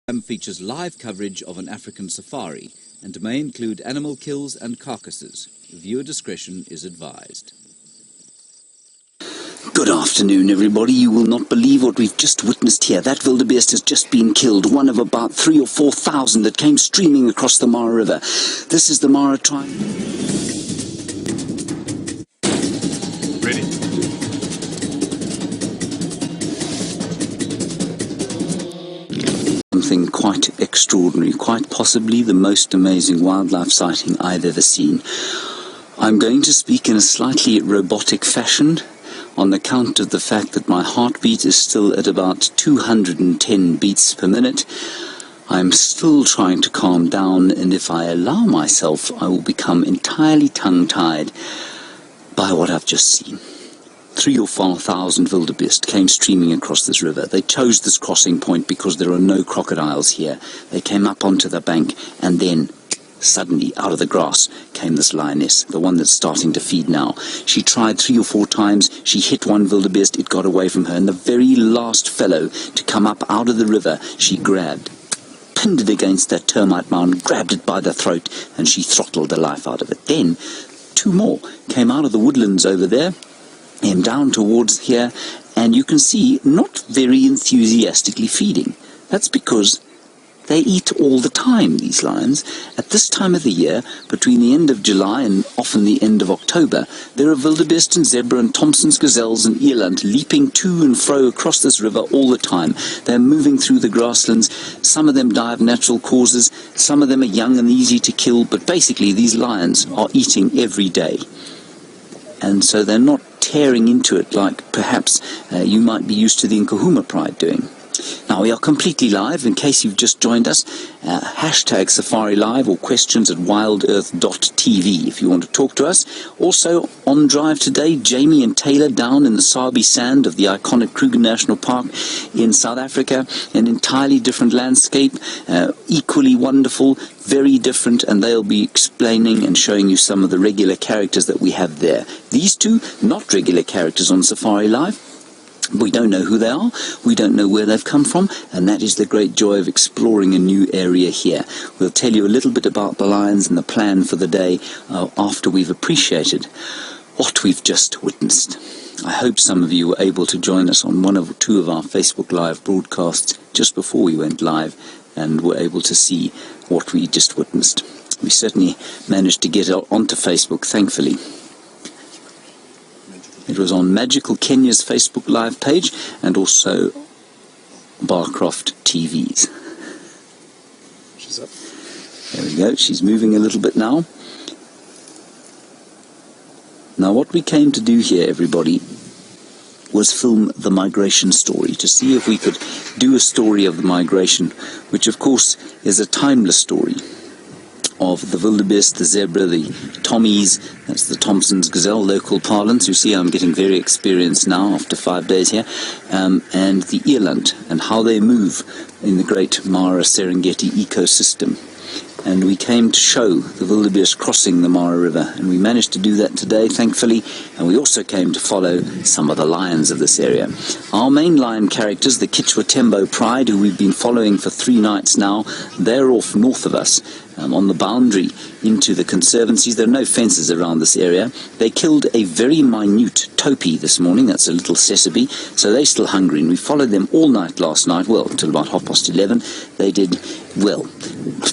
Features live coverage of an African safari and may include animal kills and carcasses. Viewer discretion is advised. Good afternoon, everybody. You will not believe what we've just witnessed here. That wildebeest has just been killed, one of about 3,000 or 4,000 that came streaming across the Mara River. This is the Mara tribe. Ready. Something quite extraordinary, quite possibly the most amazing wildlife sighting I've ever seen. I'm going to speak in a slightly robotic fashion on account of the fact that my heartbeat is still at about 210 beats per minute. I'm still trying to calm down, and if I allow myself, I will become entirely tongue-tied by what I've just seen. 3,000 or 4,000 wildebeest came streaming across this river. They chose this crossing point because there are no crocodiles here. They came up onto the bank, and then suddenly, out of the grass, came this lioness, the one that's starting to feed now. She tried 3 or 4 times. She hit one wildebeest. It got away from her. And the very last fellow to come up out of the river, she grabbed, pinned it against that termite mound, grabbed it by the throat, and she throttled the life out of it. Then 2 more came out of the woodlands over there, and down towards here, and you can see not very enthusiastically feeding. That's because they eat all the time, these lions. At this time of the year, between the end of July and often the end of October, there are wildebeest and zebra and Thompson's gazelles and eland leaping to and fro across this river all the time. They're moving through the grasslands. Some of them die of natural causes. Some of them are young and easy to kill. But basically, these lions are eating every day. And so they're not tearing into it like perhaps you might be used to the Nkahuma Pride doing. Now, we are completely live. In case you've just joined us, hashtag Safari Live or questions at wildearth.tv if you want to talk to us. Also, on drive today, Jamie and Taylor down in the Sabi Sand of the iconic Kruger National Park in South Africa. An entirely different landscape, equally wonderful, very different, and they'll be explaining and showing you some of the regular characters that we have there. These two, not regular characters on Safari Live. We don't know who they are, we don't know where they've come from, and that is the great joy of exploring a new area here. We'll tell you a little bit about the lions and the plan for the day after we've appreciated what we've just witnessed. I hope some of you were able to join us on 1 or 2 of our Facebook Live broadcasts just before we went live and were able to see what we just witnessed. We certainly managed to get onto Facebook, thankfully. It was on Magical Kenya's Facebook Live page and also Barcroft TV's. She's up. There we go. She's moving a little bit now. Now, what we came to do here, everybody, was film the migration story, to see if we could do a story of the migration, which, of course, is a timeless story of the wildebeest, the zebra, the Tommies, that's the Thompson's gazelle, local parlance. You see I'm getting very experienced now after 5 days here, and the eland, and how they move in the great Mara Serengeti ecosystem. And we came to show the wildebeest crossing the Mara River, and we managed to do that today, thankfully, and we also came to follow some of the lions of this area. Our main lion characters, the Kichwatembo Pride, who we've been following for 3 nights now, they're off north of us, on the boundary into the conservancies. There are no fences around this area. They killed a very minute topi this morning, that's a little sesame, so they're still hungry, and we followed them all night last night, well, until about 11:30. They did, well,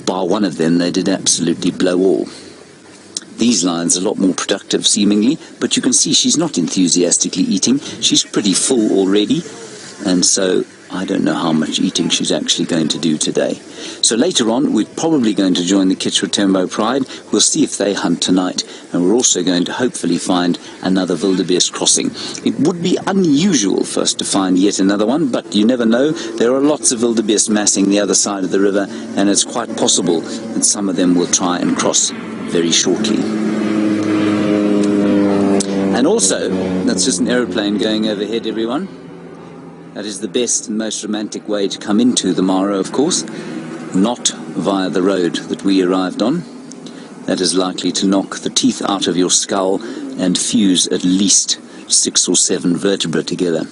bar one of them, they did absolutely blow all. These lions are a lot more productive, seemingly, but you can see she's not enthusiastically eating. She's pretty full already, and so I don't know how much eating she's actually going to do today. So later on, we're probably going to join the Kichwatembo Pride. We'll see if they hunt tonight, and we're also going to hopefully find another wildebeest crossing. It would be unusual for us to find yet another one, but you never know. There are lots of wildebeest massing the other side of the river, and it's quite possible that some of them will try and cross very shortly. And also, that's just an aeroplane going overhead, everyone. That is the best and most romantic way to come into the Mara, of course, not via the road that we arrived on. That is likely to knock the teeth out of your skull and fuse at least 6 or 7 vertebrae together.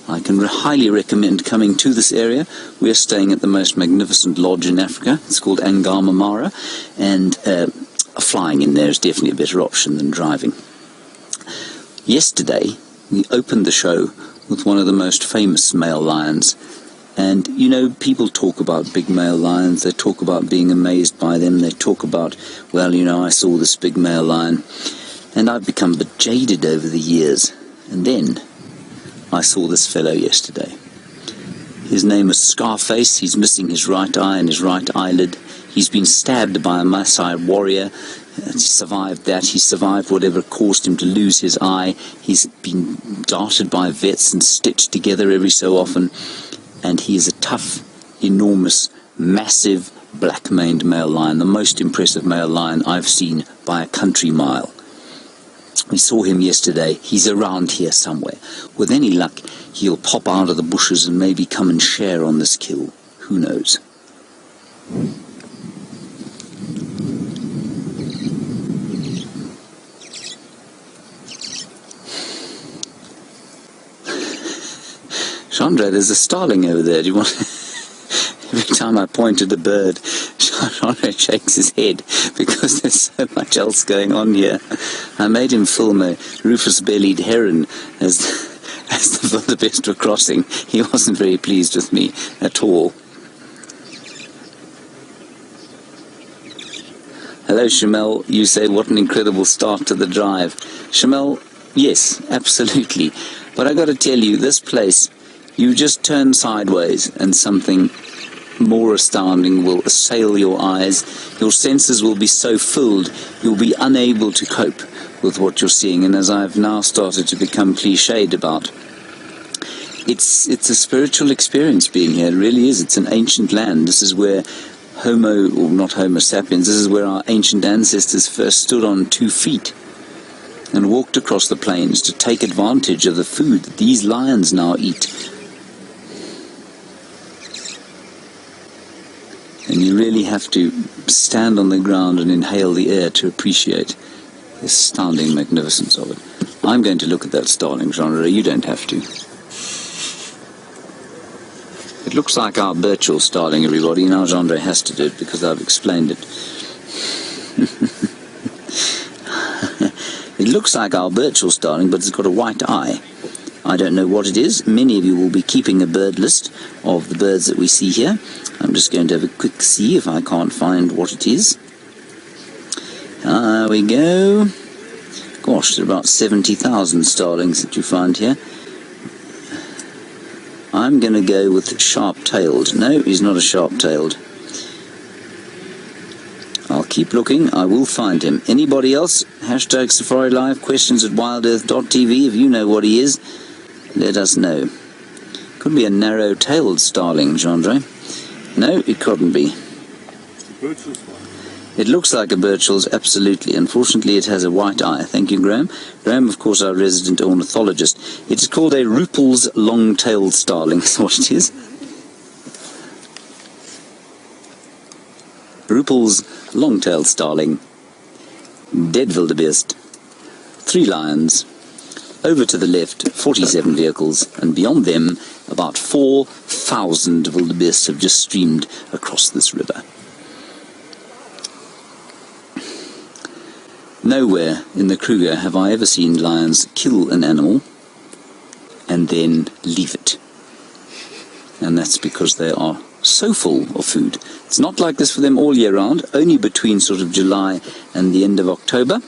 I can highly recommend coming to this area. We're staying at the most magnificent lodge in Africa. It's called Angama Mara, and flying in there is definitely a better option than driving. Yesterday, we opened the show with one of the most famous male lions. And, you know, people talk about big male lions. They talk about being amazed by them. They talk about, well, you know, I saw this big male lion. And I've become a bit jaded over the years. And then I saw this fellow yesterday. His name is Scarface. He's missing his right eye and his right eyelid. He's been stabbed by a Maasai warrior. He survived that. He survived whatever caused him to lose his eye. He's been darted by vets and stitched together every so often. And he is a tough, enormous, massive, black-maned male lion. The most impressive male lion I've seen by a country mile. We saw him yesterday. He's around here somewhere. With any luck, he'll pop out of the bushes and maybe come and share on this kill. Who knows? Jeandre, there's a starling over there. Do you want... Every time I point at a bird, Jeandre shakes his head because there's so much else going on here. I made him film a rufous-bellied heron as the wildebeest were crossing. He wasn't very pleased with me at all. Hello, Shamel. You say, what an incredible start to the drive. Shamel, yes, absolutely. But I got to tell you, this place, you just turn sideways and something more astounding will assail your eyes. Your senses will be so filled, you'll be unable to cope with what you're seeing. And as I've now started to become cliched about, it's a spiritual experience being here. It really is. It's an ancient land. This is where not Homo sapiens, this is where our ancient ancestors first stood on 2 feet and walked across the plains to take advantage of the food that these lions now eat. And you really have to stand on the ground and inhale the air to appreciate the astounding magnificence of it. I'm going to look at that starling, Jeandre. You don't have to. It looks like our Birchall starling, everybody. Now Jeandre has to do it because I've explained it. It looks like our Birchall starling, but it's got a white eye. I don't know what it is. Many of you will be keeping a bird list of the birds that we see here. I'm just going to have a quick see if I can't find what it is. There we go. Gosh, there are about 70,000 starlings that you find here. I'm going to go with sharp-tailed. No, he's not a sharp-tailed. I'll keep looking. I will find him. Anybody else? Hashtag Safari Live, questions@wildearth.tv. If you know what he is, let us know. Could be a narrow-tailed starling, Jeandre. No, it couldn't be. It looks like a Birchall's, absolutely. Unfortunately, it has a white eye. Thank you, Graham. Graham, of course, our resident ornithologist. It is called a Ruppel's long-tailed starling. That's what it is. Ruppel's long-tailed starling. Dead wildebeest. 3 lions. Over to the left, 47 vehicles, and beyond them, about 4,000 wildebeest have just streamed across this river. Nowhere in the Kruger have I ever seen lions kill an animal and then leave it. And that's because they are so full of food. It's not like this for them all year round, only between sort of July and the end of October.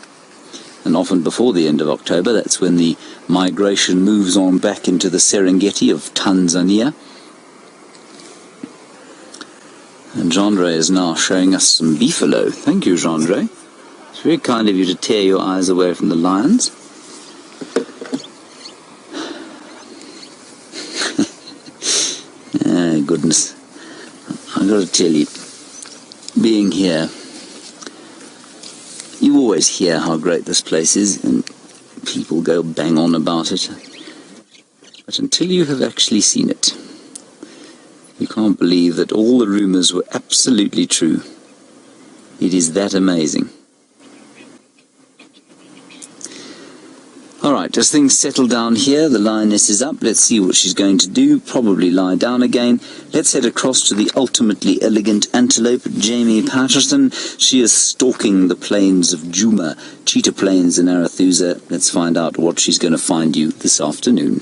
And often before the end of October, that's when the migration moves on back into the Serengeti of Tanzania. And Jeandre is now showing us some beefalo. Thank you, Jeandre. It's very kind of you to tear your eyes away from the lions. Oh, goodness. I've got to tell you, being here, you always hear how great this place is, and people go bang on about it. But until you have actually seen it, you can't believe that all the rumours were absolutely true. It is that amazing. All right, Right, as things settle down here, the lioness is up. Let's see what she's going to do. Probably lie down again. Let's head across to the ultimately elegant antelope, Jamie Patterson. She is stalking the plains of Djuma, cheetah plains in Arathusa. Let's find out what she's going to find you this afternoon.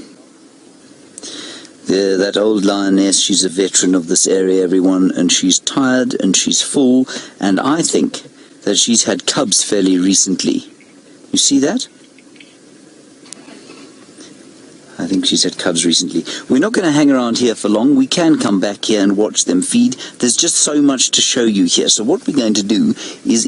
There, that old lioness, she's a veteran of this area, everyone, and she's tired and she's full, and I think that she's had cubs fairly recently. You see that? I think she's had cubs recently. We're not going to hang around here for long. We can come back here and watch them feed. There's just so much to show you here. So what we're going to do is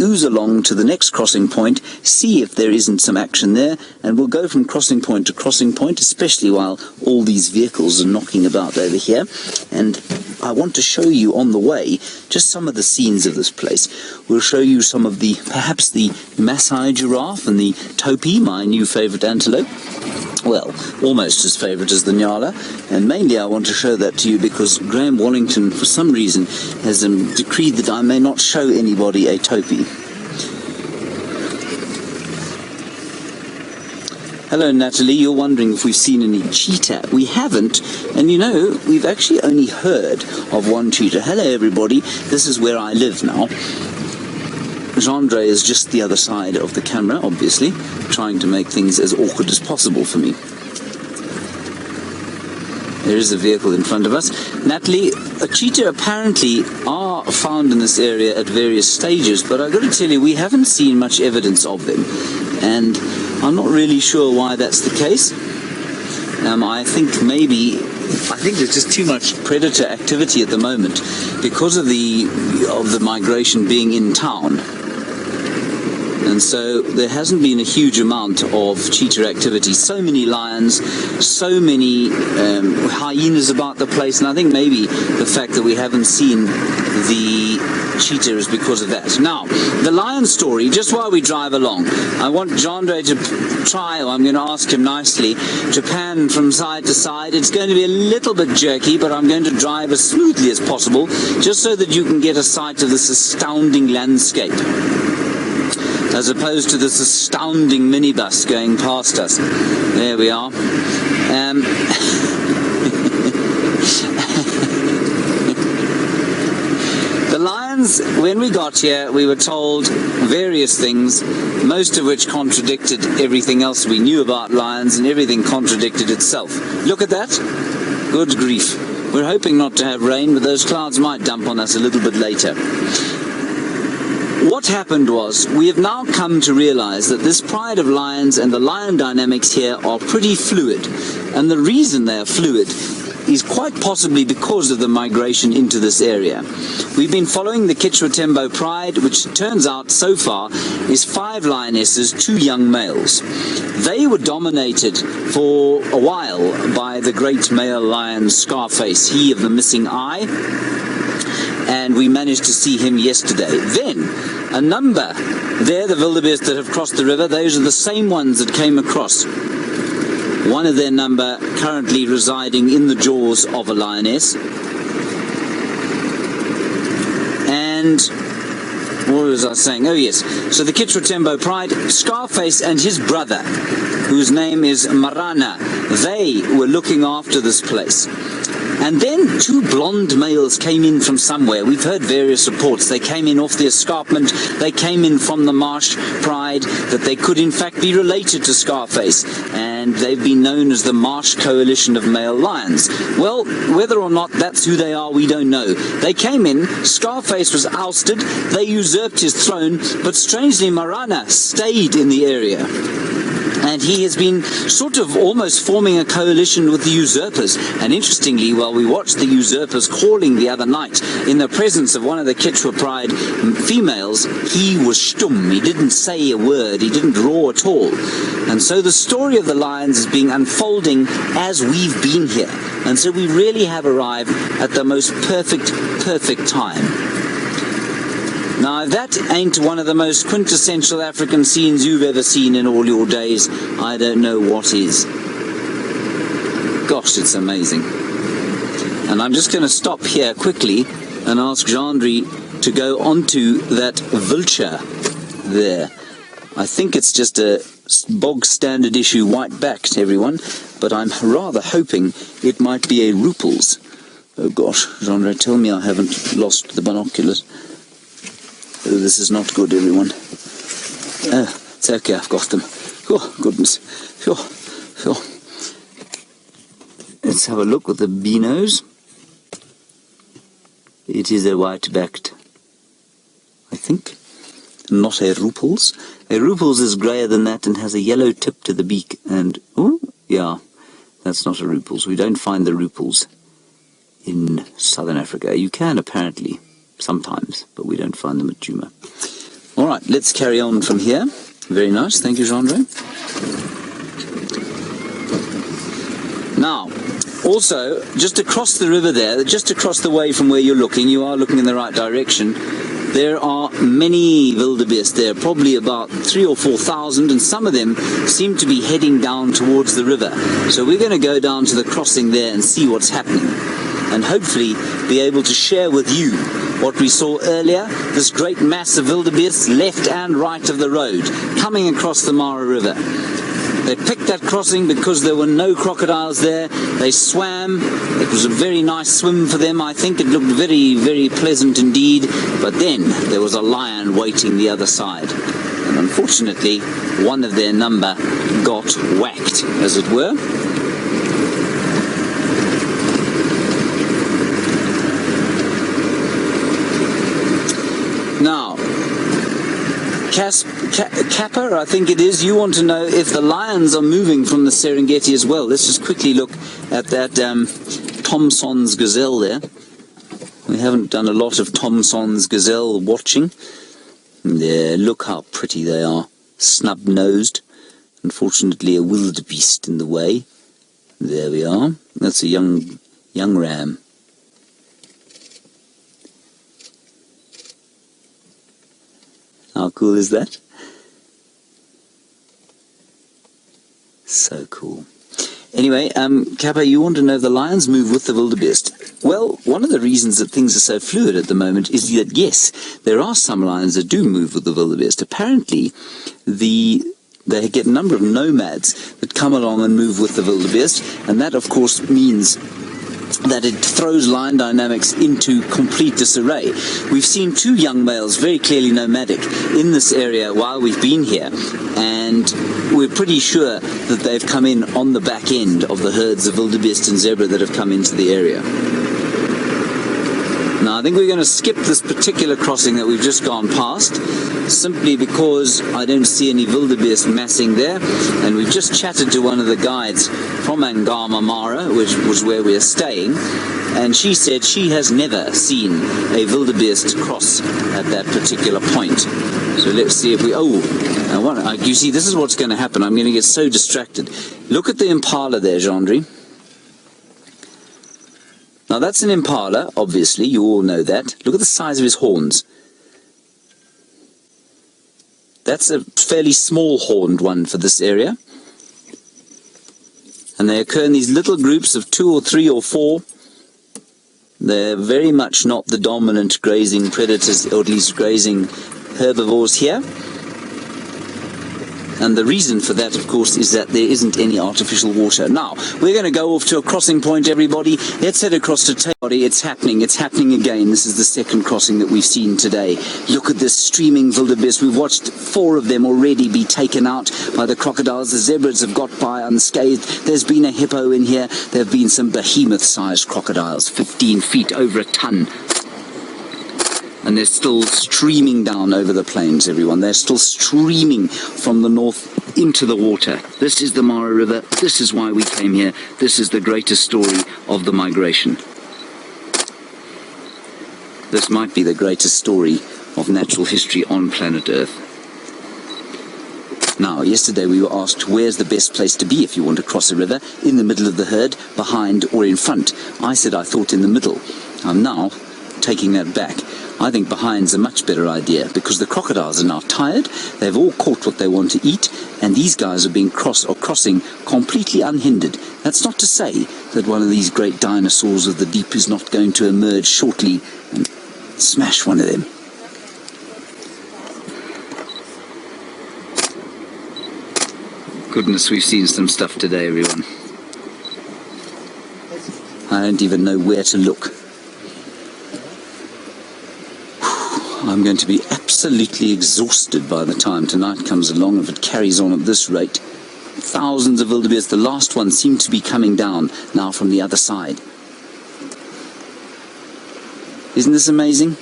ooze along to the next crossing point, see if there isn't some action there, and we'll go from crossing point to crossing point, especially while all these vehicles are knocking about over here. And I want to show you on the way just some of the scenes of this place. We'll show you some of the, perhaps the Maasai giraffe and the topi, my new favourite antelope. Well, almost as favourite as the Nyala, and mainly I want to show that to you because Graham Wallington, for some reason, has decreed that I may not show anybody a topi. Hello Natalie, you're wondering if we've seen any cheetah. We haven't, and you know, we've actually only heard of one cheetah. Hello everybody, this is where I live now. Jeandre is just the other side of the camera, obviously, trying to make things as awkward as possible for me. There is a vehicle in front of us. Natalie, a cheetah apparently are found in this area at various stages, but I've got to tell you, we haven't seen much evidence of them. And I'm not really sure why that's the case. I think there's just too much predator activity at the moment because of the migration being in town. And so there hasn't been a huge amount of cheetah activity. So many lions, so many hyenas about the place, and I think maybe the fact that we haven't seen the cheetah is because of that. Now, the lion story, just while we drive along, I want Jeandre to try, or I'm going to ask him nicely, to pan from side to side. It's going to be a little bit jerky, but I'm going to drive as smoothly as possible, just so that you can get a sight of this astounding landscape, as opposed to this astounding minibus going past us. There we are. The lions, when we got here, we were told various things, most of which contradicted everything else we knew about lions, and everything contradicted itself. Look at that. Good grief. We're hoping not to have rain, but those clouds might dump on us a little bit later. What happened was, we have now come to realize that this pride of lions and the lion dynamics here are pretty fluid. And the reason they are fluid is quite possibly because of the migration into this area. We've been following the Kichwatembo pride, which turns out so far is 5 lionesses, 2 young males. They were dominated for a while by the great male lion Scarface, he of the missing eye, and we managed to see him yesterday. Then, a number, there the wildebeest that have crossed the river, those are the same ones that came across. One of their number currently residing in the jaws of a lioness. And what was I saying? Oh yes, so the Kichwatembo pride, Scarface and his brother, whose name is Marana, they were looking after this place. And then 2 blonde males came in from somewhere. We've heard various reports. They came in off the escarpment. They came in from the marsh pride, that they could in fact be related to Scarface. And they've been known as the Marsh Coalition of Male Lions. Well, whether or not that's who they are, we don't know. They came in, Scarface was ousted, they usurped his throne, but strangely Marana stayed in the area. And he has been sort of almost forming a coalition with the usurpers. And interestingly, while we watched the usurpers calling the other night in the presence of one of the Kichwa Pride females, he was stumm. He didn't say a word. He didn't roar at all. And so the story of the lions is being unfolding as we've been here. And so we really have arrived at the most perfect time. Now, if that ain't one of the most quintessential African scenes you've ever seen in all your days, I don't know what is. Gosh, it's amazing. And I'm just going to stop here quickly and ask Jeandre to go onto that vulture there. I think it's just a bog standard issue white-backed, everyone, but I'm rather hoping it might be a Rupels. Oh gosh, Jeandre, tell me I haven't lost the binoculars. Oh, this is not good, everyone. Oh, it's okay, I've got them. Oh, goodness. Sure. Let's have a look with the binos. It is a white-backed, I think. Not a Rupels. A Rupels is greyer than that and has a yellow tip to the beak. And, oh, yeah, that's not a Rupels. We don't find the Rupels in southern Africa. You can, apparently, sometimes, but we don't find them at Djuma. All right, let's carry on from here. Very nice. Thank you, Jeandre. Now, also, just across the river there, just across the way from where you're looking, you are looking in the right direction, there are many wildebeest there, probably about 3,000 or 4,000, and some of them seem to be heading down towards the river. So we're going to go down to the crossing there and see what's happening, and hopefully be able to share with you what we saw earlier, this great mass of wildebeest left and right of the road, coming across the Mara River. They picked that crossing because there were no crocodiles there. They swam. It was a very nice swim for them. I think it looked very, very pleasant indeed. But then there was a lion waiting the other side. And unfortunately, one of their number got whacked, as it were. Now, Kappa, I think it is, you want to know if the lions are moving from the Serengeti as well. Let's just quickly look at that Thomson's gazelle there. We haven't done a lot of Thomson's gazelle watching. There, look how pretty they are. Snub-nosed. Unfortunately, a wildebeest in the way. There we are. That's a young ram. How cool is that? So cool. Anyway, Kappa, you want to know if the lions move with the wildebeest? Well, one of the reasons that things are so fluid at the moment is that, yes, there are some lions that do move with the wildebeest. Apparently, they get a number of nomads that come along and move with the wildebeest, and that, of course, means that it throws lion dynamics into complete disarray. We've seen two young males, very clearly nomadic, in this area while we've been here, and we're pretty sure that they've come in on the back end of the herds of wildebeest and zebra that have come into the area. Now, I think we're going to skip this particular crossing that we've just gone past, simply because I don't see any wildebeest massing there, and we've just chatted to one of the guides from Angama Mara, which was where we're staying, and she said she has never seen a wildebeest cross at that particular point. So let's see if we... you see, this is what's going to happen. I'm going to get so distracted. Look at the impala there, Jeandre. Now that's an impala, obviously, you all know that. Look at the size of his horns. That's a fairly small horned one for this area. And they occur in these little groups of 2 or 3 or 4. They're very much not the dominant grazing predators, or at least grazing herbivores here. And the reason for that, of course, is that there isn't any artificial water. Now, we're going to go off to a crossing point, everybody. Let's head across to Tabody. It's happening again. This is the second crossing that we've seen today. Look at this streaming wildebeest. We've watched 4 of them already be taken out by the crocodiles. The zebras have got by unscathed. There's been a hippo in here. There have been some behemoth-sized crocodiles, 15 feet, over a ton. And they're still streaming down over the plains, everyone. They're still streaming from the north into the water. This is the Mara River. This is why we came here. This is the greatest story of the migration. This might be the greatest story of natural history on planet Earth. Now, yesterday we were asked, where's the best place to be if you want to cross a river? In the middle of the herd, behind, or in front? I said I thought in the middle. I'm now taking that back. I think behind's a much better idea, because the crocodiles are now tired, they've all caught what they want to eat, and these guys are being crossing completely unhindered. That's not to say that one of these great dinosaurs of the deep is not going to emerge shortly and smash one of them. Goodness, we've seen some stuff today, everyone. I don't even know where to look. I'm going to be absolutely exhausted by the time tonight comes along if it carries on at this rate. Thousands of wildebeest. The last one seemed to be coming down now from the other side. Isn't this amazing?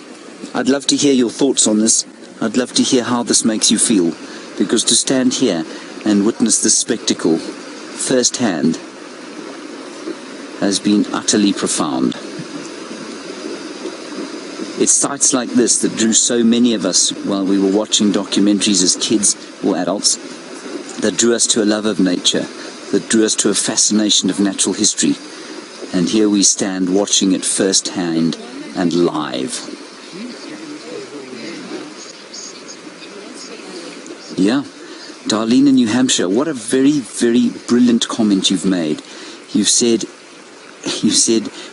I'd love to hear your thoughts on this. I'd love to hear how this makes you feel. Because to stand here and witness this spectacle firsthand has been utterly profound. It's sights like this that drew so many of us while we were watching documentaries as kids or adults, that drew us to a love of nature, that drew us to a fascination of natural history. And here we stand watching it firsthand and live. Yeah, Darlene in New Hampshire, what a very, very brilliant comment you've made. You said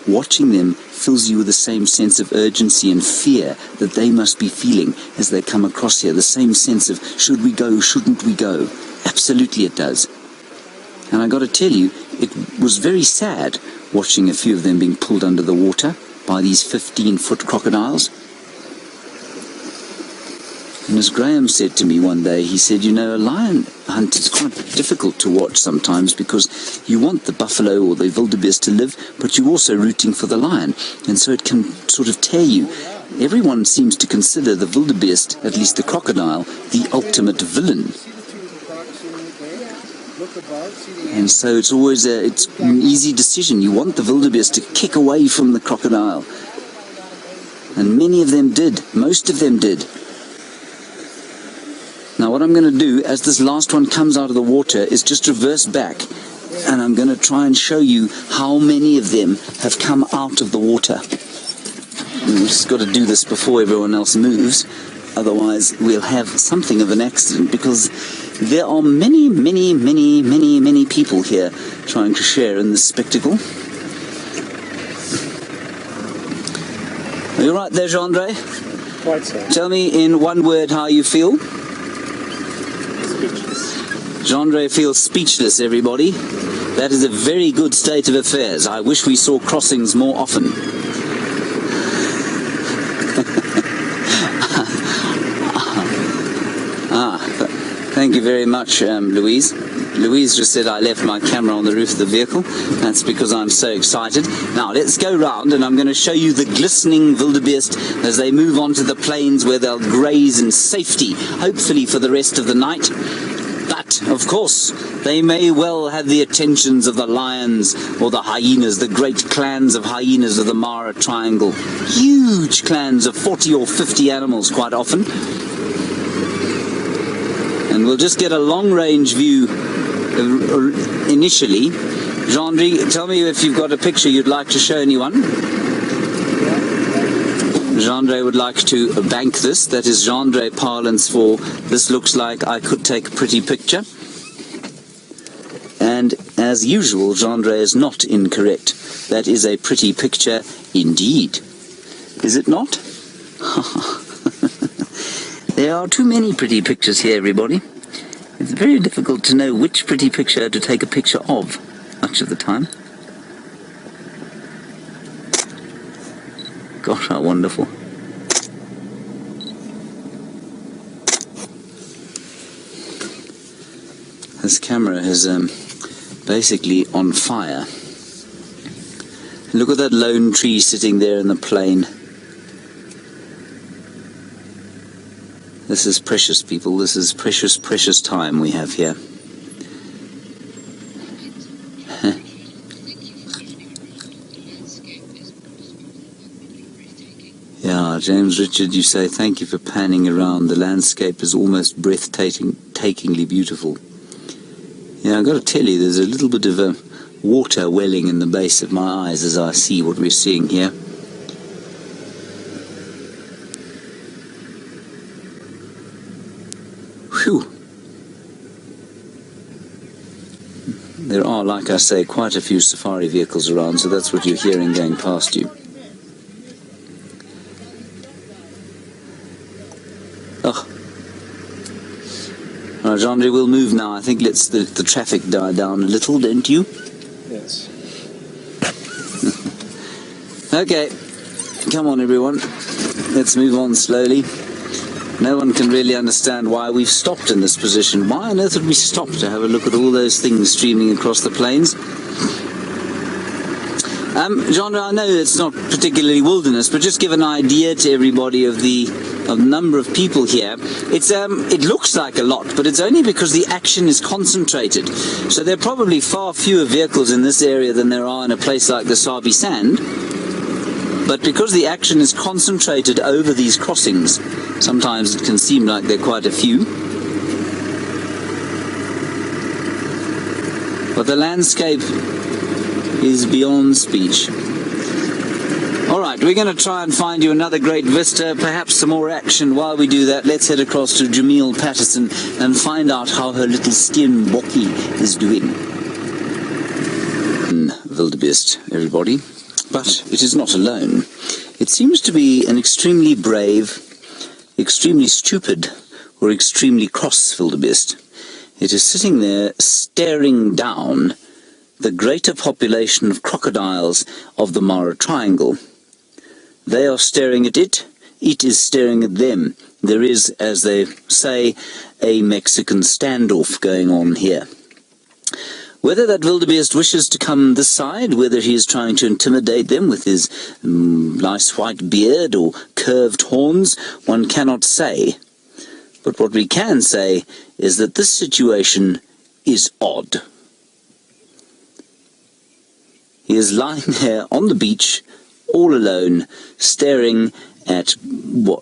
watching them fills you with the same sense of urgency and fear that they must be feeling as they come across here. The same sense of, should we go, shouldn't we go? Absolutely it does. And I got to tell you, it was very sad watching a few of them being pulled under the water by these 15-foot crocodiles. And as Graham said to me one day, he said, you know, a lion hunt is quite difficult to watch sometimes because you want the buffalo or the wildebeest to live, but you're also rooting for the lion. And so it can sort of tear you. Everyone seems to consider the wildebeest, at least the crocodile, the ultimate villain. And so it's always it's an easy decision. You want the wildebeest to kick away from the crocodile. And many of them did. Most of them did. Now what I'm going to do, as this last one comes out of the water, is just reverse back. And I'm going to try and show you how many of them have come out of the water. We've just got to do this before everyone else moves. Otherwise we'll have something of an accident, because there are many, many, many, many, many people here trying to share in this spectacle. Are you right there, Jeandre? Quite so. Tell me in one word how you feel. Speechless. Jeandre feels speechless, everybody. That is a very good state of affairs. I wish we saw crossings more often. Thank you very much, Louise. Louise just said I left my camera on the roof of the vehicle. That's because I'm so excited. Now let's go round and I'm going to show you the glistening wildebeest as they move on to the plains where they'll graze in safety, hopefully for the rest of the night. But, of course, they may well have the attentions of the lions or the hyenas, the great clans of hyenas of the Mara Triangle. Huge clans of 40 or 50 animals quite often. And we'll just get a long-range view initially. Jeandre, tell me if you've got a picture you'd like to show anyone. Jeandre would like to bank this. That is Jeandre parlance for this looks like I could take a pretty picture. And as usual, Jeandre is not incorrect. That is a pretty picture indeed. Is it not? There are too many pretty pictures here, everybody. It's very difficult to know which pretty picture to take a picture of, much of the time. Gosh, how wonderful. This camera is basically on fire. Look at that lone tree sitting there in the plain. This is precious, people. This is precious, precious time we have here. Yeah, James Richard, you say, thank you for panning around. The landscape is almost breathtakingly beautiful. Yeah, I've got to tell you, there's a little bit of water welling in the base of my eyes as I see what we're seeing here. Whew. There are, like I say, quite a few safari vehicles around, so that's what you're hearing going past you. Oh. Right, Jeandre, we'll move now. I think let's the traffic die down a little, don't you? Yes. Okay, come on everyone. Let's move on slowly. No one can really understand why we've stopped in this position. Why on earth would we stop to have a look at all those things streaming across the plains? Jeandre, I know it's not particularly wilderness, but just give an idea to everybody of the number of people here. It looks like a lot, but it's only because the action is concentrated. So there are probably far fewer vehicles in this area than there are in a place like the Sabi Sand. But because the action is concentrated over these crossings, sometimes it can seem like there are quite a few. But the landscape is beyond speech. Alright, we're going to try and find you another great vista, perhaps some more action. While we do that, let's head across to Jamil Patterson and find out how her little skin Bokkie is doing. Wildebeest, everybody. But it is not alone. It seems to be an extremely brave, extremely stupid, or extremely cross wildebeest. It is sitting there staring down the greater population of crocodiles of the Mara Triangle. They are staring at it is staring at them. There is, as they say, a Mexican standoff going on here. Whether that wildebeest wishes to come this side, whether he is trying to intimidate them with his nice white beard or curved horns, one cannot say. But what we can say is that this situation is odd. He is lying there on the beach, all alone, staring at,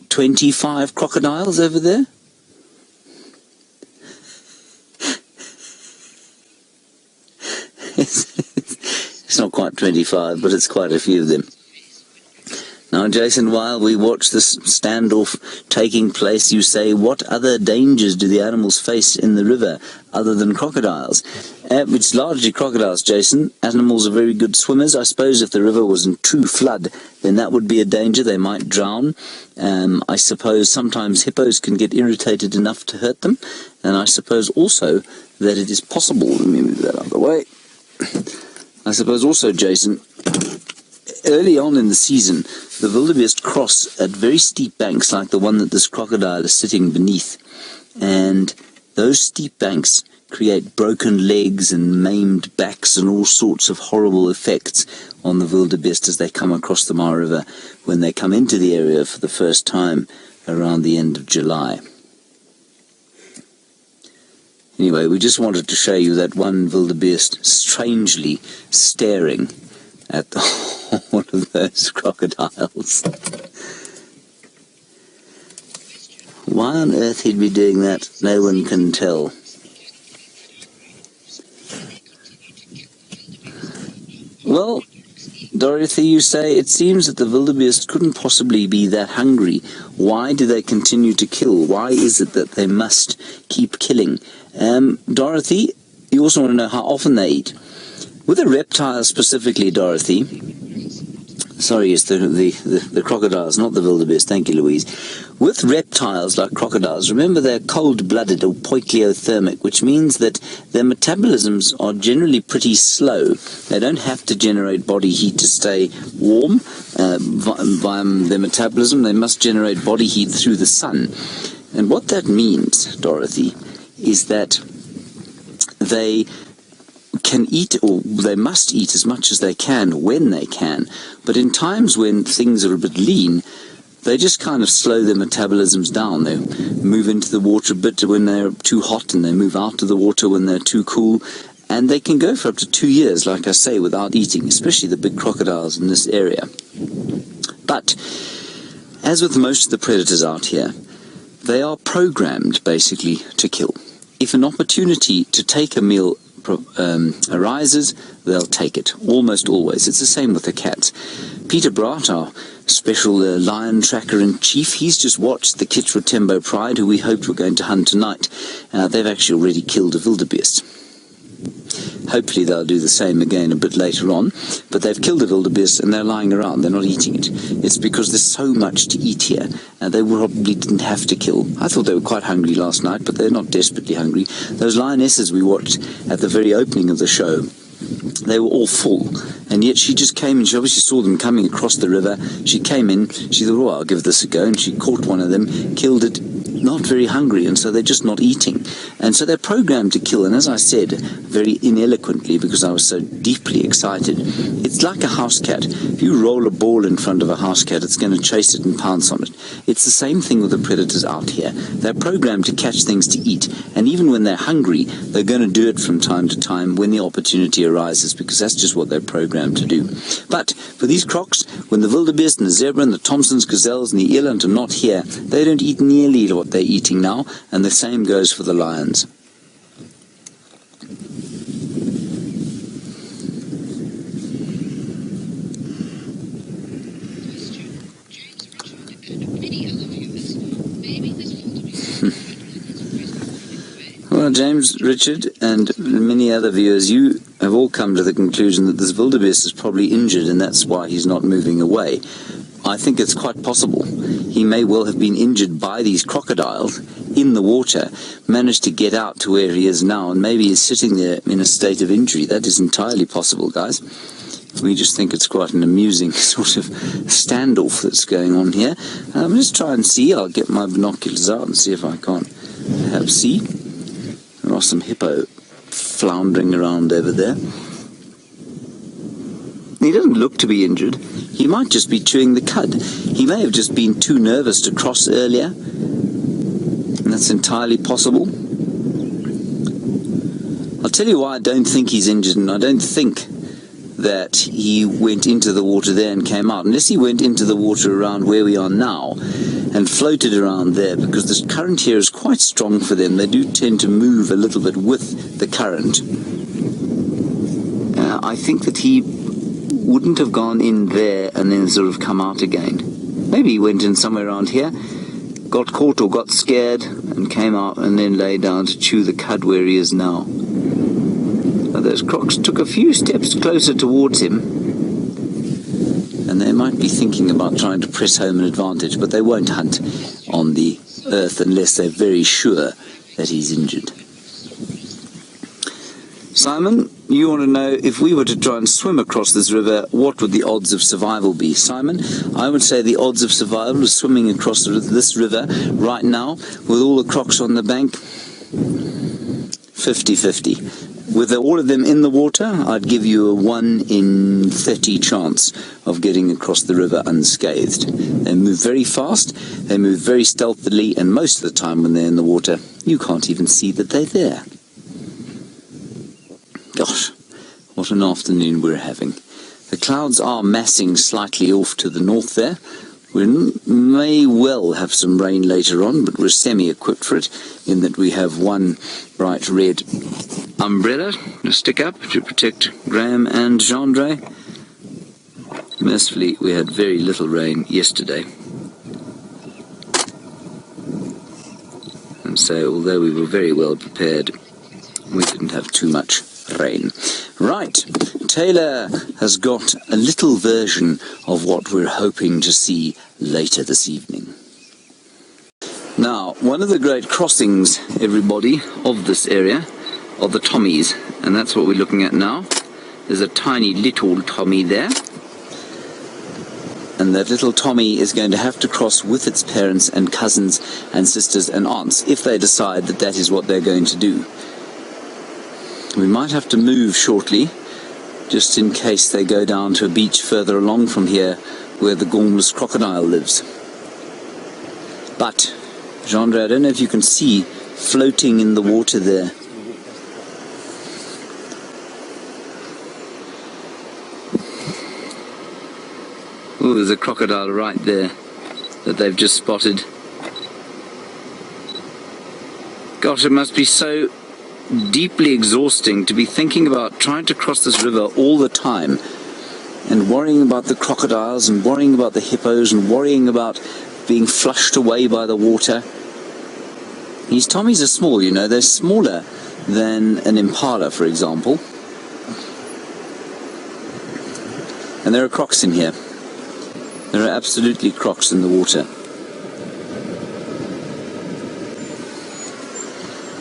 25 crocodiles over there? It's not quite 25, but it's quite a few of them. Now, Jason, while we watch this standoff taking place, you say, what other dangers do the animals face in the river other than crocodiles? It's largely crocodiles, Jason. Animals are very good swimmers. I suppose if the river was in true flood, then that would be a danger. They might drown. I suppose sometimes hippos can get irritated enough to hurt them. And I suppose also that it is possible, let me move that out of the way. I suppose also, Jason, early on in the season, the wildebeest cross at very steep banks like the one that this crocodile is sitting beneath. And those steep banks create broken legs and maimed backs and all sorts of horrible effects on the wildebeest as they come across the Mara River when they come into the area for the first time around the end of July. Anyway, we just wanted to show you that one wildebeest strangely staring at one of those crocodiles. Why on earth he'd be doing that, no one can tell. Well, Dorothy, you say, it seems that the wildebeest couldn't possibly be that hungry. Why do they continue to kill? Why is it that they must keep killing? Dorothy, you also want to know how often they eat. With the reptiles specifically, Dorothy, sorry, it's the crocodiles, not the wildebeest, thank you, Louise. With reptiles like crocodiles, remember they're cold-blooded or poikilothermic, which means that their metabolisms are generally pretty slow. They don't have to generate body heat to stay warm via their metabolism. They must generate body heat through the sun. And what that means, Dorothy, is that they can eat, or they must eat as much as they can when they can. But in times when things are a bit lean, they just kind of slow their metabolisms down. They move into the water a bit when they're too hot, and they move out of the water when they're too cool. And they can go for up to 2 years, like I say, without eating, especially the big crocodiles in this area. But, as with most of the predators out here, they are programmed, basically, to kill. If an opportunity to take a meal arises, they'll take it, almost always. It's the same with the cats. Peter Bratt, our special lion tracker-in-chief, he's just watched the Kichwa Pride, who we hoped were going to hunt tonight. They've actually already killed a wildebeest. Hopefully they'll do the same again a bit later on. But they've killed a wildebeest and they're lying around. They're not eating it. It's because there's so much to eat here. They probably didn't have to kill. I thought they were quite hungry last night, but they're not desperately hungry. Those lionesses we watched at the very opening of the show, they were all full. And yet she just came and she obviously saw them coming across the river. She came in, she thought, oh, I'll give this a go. And she caught one of them, killed it, not very hungry, and so they're just not eating. And so they're programmed to kill. And as I said, very ineloquently, because I was so deeply excited, it's like a house cat. If you roll a ball in front of a house cat, it's going to chase it and pounce on it. It's the same thing with the predators out here. They're programmed to catch things to eat. And even when they're hungry, they're going to do it from time to time when the opportunity arises, because that's just what they're programmed to do. But for these crocs, when the wildebeest and the zebra and the Thompson's gazelles and the eland are not here, they don't eat nearly what they're eating now, and the same goes for the lions. Well, James, Richard, and many other viewers, you have all come to the conclusion that this wildebeest is probably injured and that's why he's not moving away. I think it's quite possible. He may well have been injured by these crocodiles in the water, managed to get out to where he is now, and maybe he's sitting there in a state of injury. That is entirely possible, guys. We just think it's quite an amusing sort of standoff that's going on here. Let's try and see. I'll get my binoculars out and see if I can't perhaps see. There are some hippo floundering around over there. He doesn't look to be injured. He might just be chewing the cud. He may have just been too nervous to cross earlier. And that's entirely possible. I'll tell you why I don't think he's injured, and I don't think that he went into the water there and came out, unless he went into the water around where we are now and floated around there, because this current here is quite strong for them. They do tend to move a little bit with the current. I think that he wouldn't have gone in there and then sort of come out again. Maybe he went in somewhere around here, got caught or got scared and came out and then lay down to chew the cud where he is now. But those crocs took a few steps closer towards him, and they might be thinking about trying to press home an advantage, but they won't hunt on the earth unless they're very sure that he's injured. Simon, you want to know, if we were to try and swim across this river, what would the odds of survival be? Simon, I would say the odds of survival of swimming across this river right now, with all the crocs on the bank, 50-50. With all of them in the water, I'd give you a 1 in 30 chance of getting across the river unscathed. They move very fast, they move very stealthily, and most of the time when they're in the water, you can't even see that they're there. Gosh, what an afternoon we're having. The clouds are massing slightly off to the north there. We may well have some rain later on, but we're semi-equipped for it, in that we have one bright red umbrella to stick up to protect Graham and Jeandre. Mercifully, we had very little rain yesterday. And so, although we were very well prepared, we didn't have too much rain. Right, Taylor has got a little version of what we're hoping to see later this evening. Now, one of the great crossings, everybody, of this area are the Tommies, and that's what we're looking at now. There's a tiny little Tommy there, and that little Tommy is going to have to cross with its parents and cousins and sisters and aunts if they decide that that is what they're going to do. We might have to move shortly, just in case they go down to a beach further along from here where the gormless crocodile lives. But, Jeandre, I don't know if you can see floating in the water there. Oh, there's a crocodile right there that they've just spotted. Gosh, it must be so deeply exhausting to be thinking about trying to cross this river all the time and worrying about the crocodiles and worrying about the hippos and worrying about being flushed away by the water. These Tommies are small, you know, they're smaller than an impala, for example. And there are crocs in here. There are absolutely crocs in the water.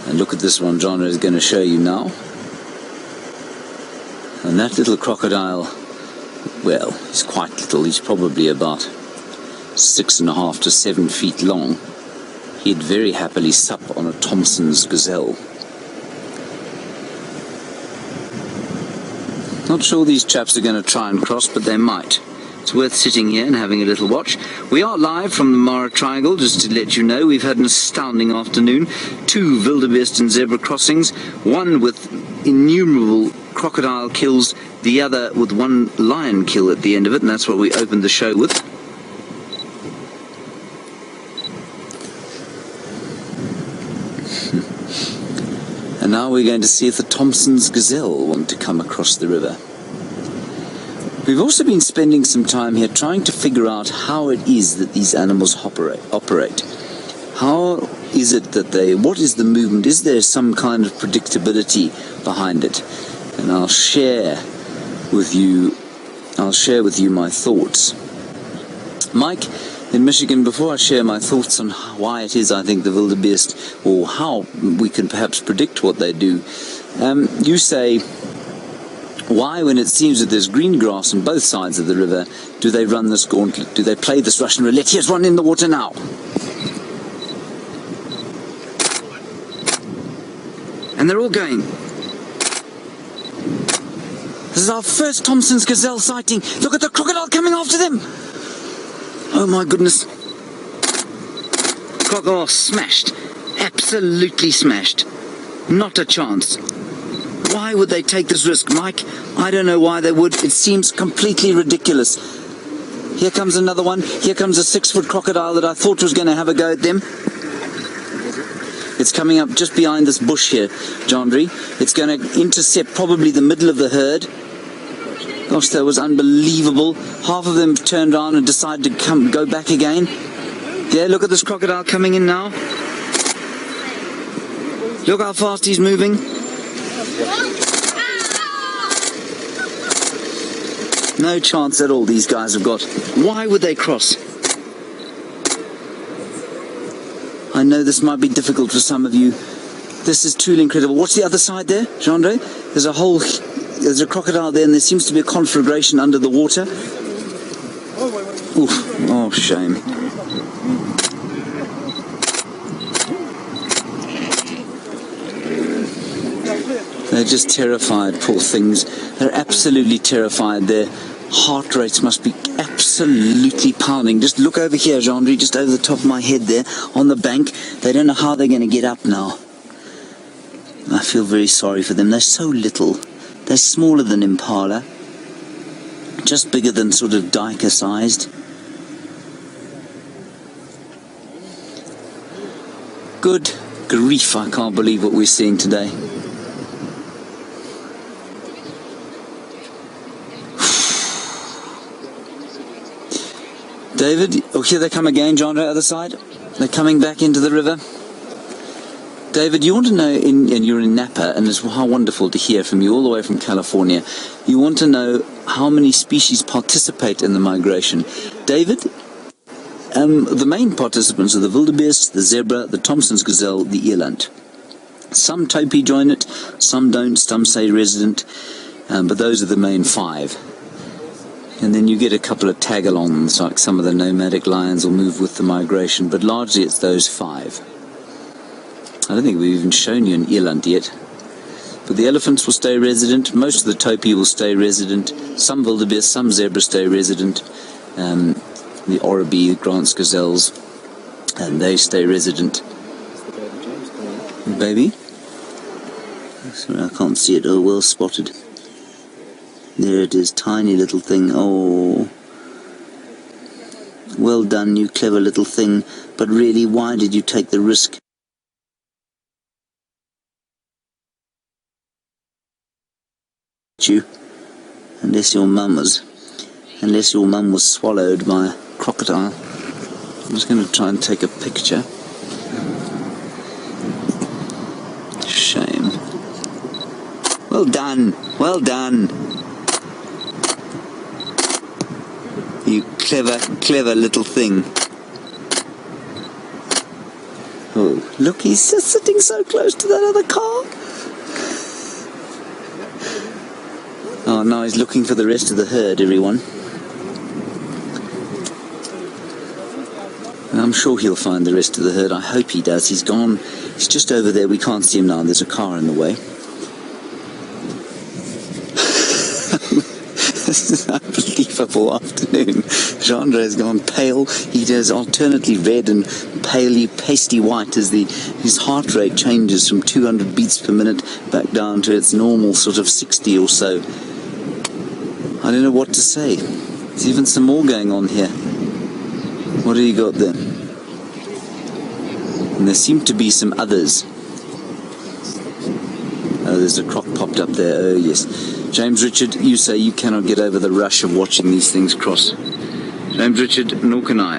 And look at this one Jeandre is going to show you now. And that little crocodile, well, he's quite little. He's probably about 6.5 to 7 feet long. He'd very happily sup on a Thompson's gazelle. Not sure these chaps are going to try and cross, but they might. It's worth sitting here and having a little watch. We are live from the Mara Triangle, just to let you know. We've had an astounding afternoon. 2 wildebeest and zebra crossings, one with innumerable crocodile kills, the other with 1 lion kill at the end of it, and that's what we opened the show with. And now we're going to see if the Thompson's gazelle want to come across the river. We've also been spending some time here trying to figure out how it is that these animals operate. How is it that what is the movement? Is there some kind of predictability behind it? And I'll share with you my thoughts. Mike, in Michigan, before I share my thoughts on why it is I think the wildebeest, or how we can perhaps predict what they do, you say, why, when it seems that there's green grass on both sides of the river, do they run this gauntlet? Do they play this Russian roulette? Here's one in the water now. And they're all going. This is our first Thompson's gazelle sighting. Look at the crocodile coming after them. Oh my goodness. Crocodile smashed. Absolutely smashed. Not a chance. Why would they take this risk, Mike? I don't know why they would. It seems completely ridiculous. Here comes another one. Here comes a 6-foot crocodile that I thought was going to have a go at them. It's coming up just behind this bush here, Jeandre. It's going to intercept probably the middle of the herd. Gosh, that was unbelievable. Half of them turned around and decided to go back again. Yeah, look at this crocodile coming in now. Look how fast he's moving. No chance at all these guys have got. Why would they cross? I know this might be difficult for some of you. This is truly incredible. What's the other side there, Jeandre? There's a crocodile there, and there seems to be a conflagration under the water. Oof, oh, shame. They're just terrified, poor things. They're absolutely terrified. Their heart rates must be absolutely pounding. Just look over here, Jeandre, just over the top of my head there, on the bank. They don't know how they're going to get up now. I feel very sorry for them. They're so little. They're smaller than impala. Just bigger than sort of duiker-sized. Good grief, I can't believe what we're seeing today. David, oh, here they come again, Jeandre, other side. They're coming back into the river. David, you want to know, and you're in Napa, and it's how wonderful to hear from you all the way from California. You want to know how many species participate in the migration. David, the main participants are the wildebeest, the zebra, the Thompson's gazelle, the eland. Some topi join it, some don't, some stay resident, but those are the main 5. And then you get a couple of tag-alongs, like some of the nomadic lions will move with the migration, but largely it's those 5. I don't think we've even shown you an eland yet. But the elephants will stay resident, most of the topi will stay resident, some wildebeest, some zebra stay resident, the oribi, Grant's gazelles, and they stay resident. Baby? Sorry, I can't see it. Oh, well spotted. There it is, tiny little thing. Oh, well done, you clever little thing. But really, why did you take the risk? You, unless your mum was swallowed by a crocodile. I'm just going to try and take a picture. Shame. Well done. Well done. You clever, clever little thing. Oh, look, he's just sitting so close to that other car. Oh, now he's looking for the rest of the herd, everyone. I'm sure he'll find the rest of the herd. I hope he does. He's gone. He's just over there. We can't see him now. There's a car in the way. This is an unbelievable afternoon. Jeandre has gone pale. He does alternately red and palely pasty white as his heart rate changes from 200 beats per minute back down to its normal sort of 60 or so. I don't know what to say. There's even some more going on here. What do you got there? And there seem to be some others. Oh, there's a croc popped up there. Oh, yes. James Richard, you say you cannot get over the rush of watching these things cross. James Richard, nor can I.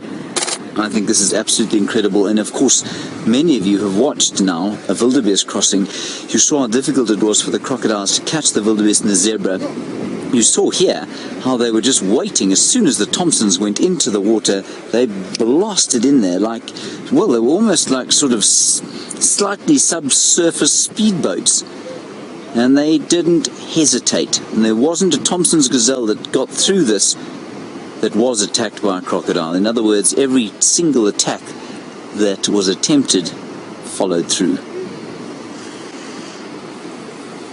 I think this is absolutely incredible. And of course, many of you have watched now a wildebeest crossing. You saw how difficult it was for the crocodiles to catch the wildebeest and the zebra. You saw here how they were just waiting. As soon as the Thompsons went into the water, they blasted in there like, well, they were almost like sort of slightly subsurface speedboats. And they didn't hesitate. And there wasn't a Thompson's gazelle that got through this that was attacked by a crocodile. In other words, every single attack that was attempted followed through.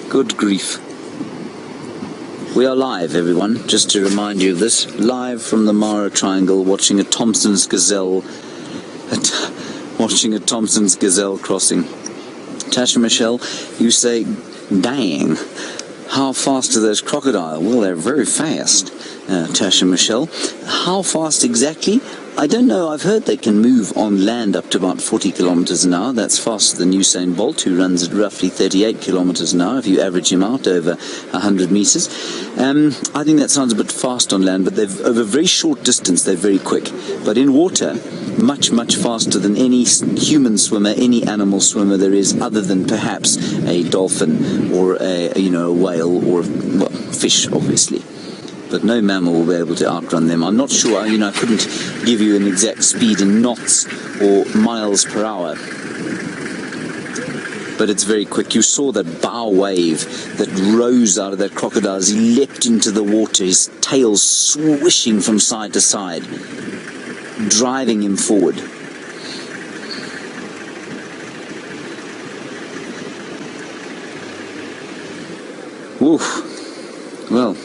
Good grief. We are live, everyone, just to remind you of this. Live from the Mara Triangle, watching a Thompson's gazelle crossing. Tasha Michelle, you say, dang, how fast are those crocodiles? Well, they're very fast, Tasha Michelle. How fast exactly? I don't know. I've heard they can move on land up to about 40 kilometers an hour. That's faster than Usain Bolt, who runs at roughly 38 kilometers an hour if you average him out over 100 meters. I think that sounds a bit fast on land, but over a very short distance, they're very quick. But in water, much, much faster than any human swimmer, any animal swimmer there is, other than perhaps a dolphin or a whale or, well, fish, obviously. But no mammal will be able to outrun them. I'm not sure, I couldn't give you an exact speed in knots or miles per hour. But it's very quick. You saw that bow wave that rose out of that crocodile as he leapt into the water, his tail swishing from side to side, driving him forward. Oof. Well,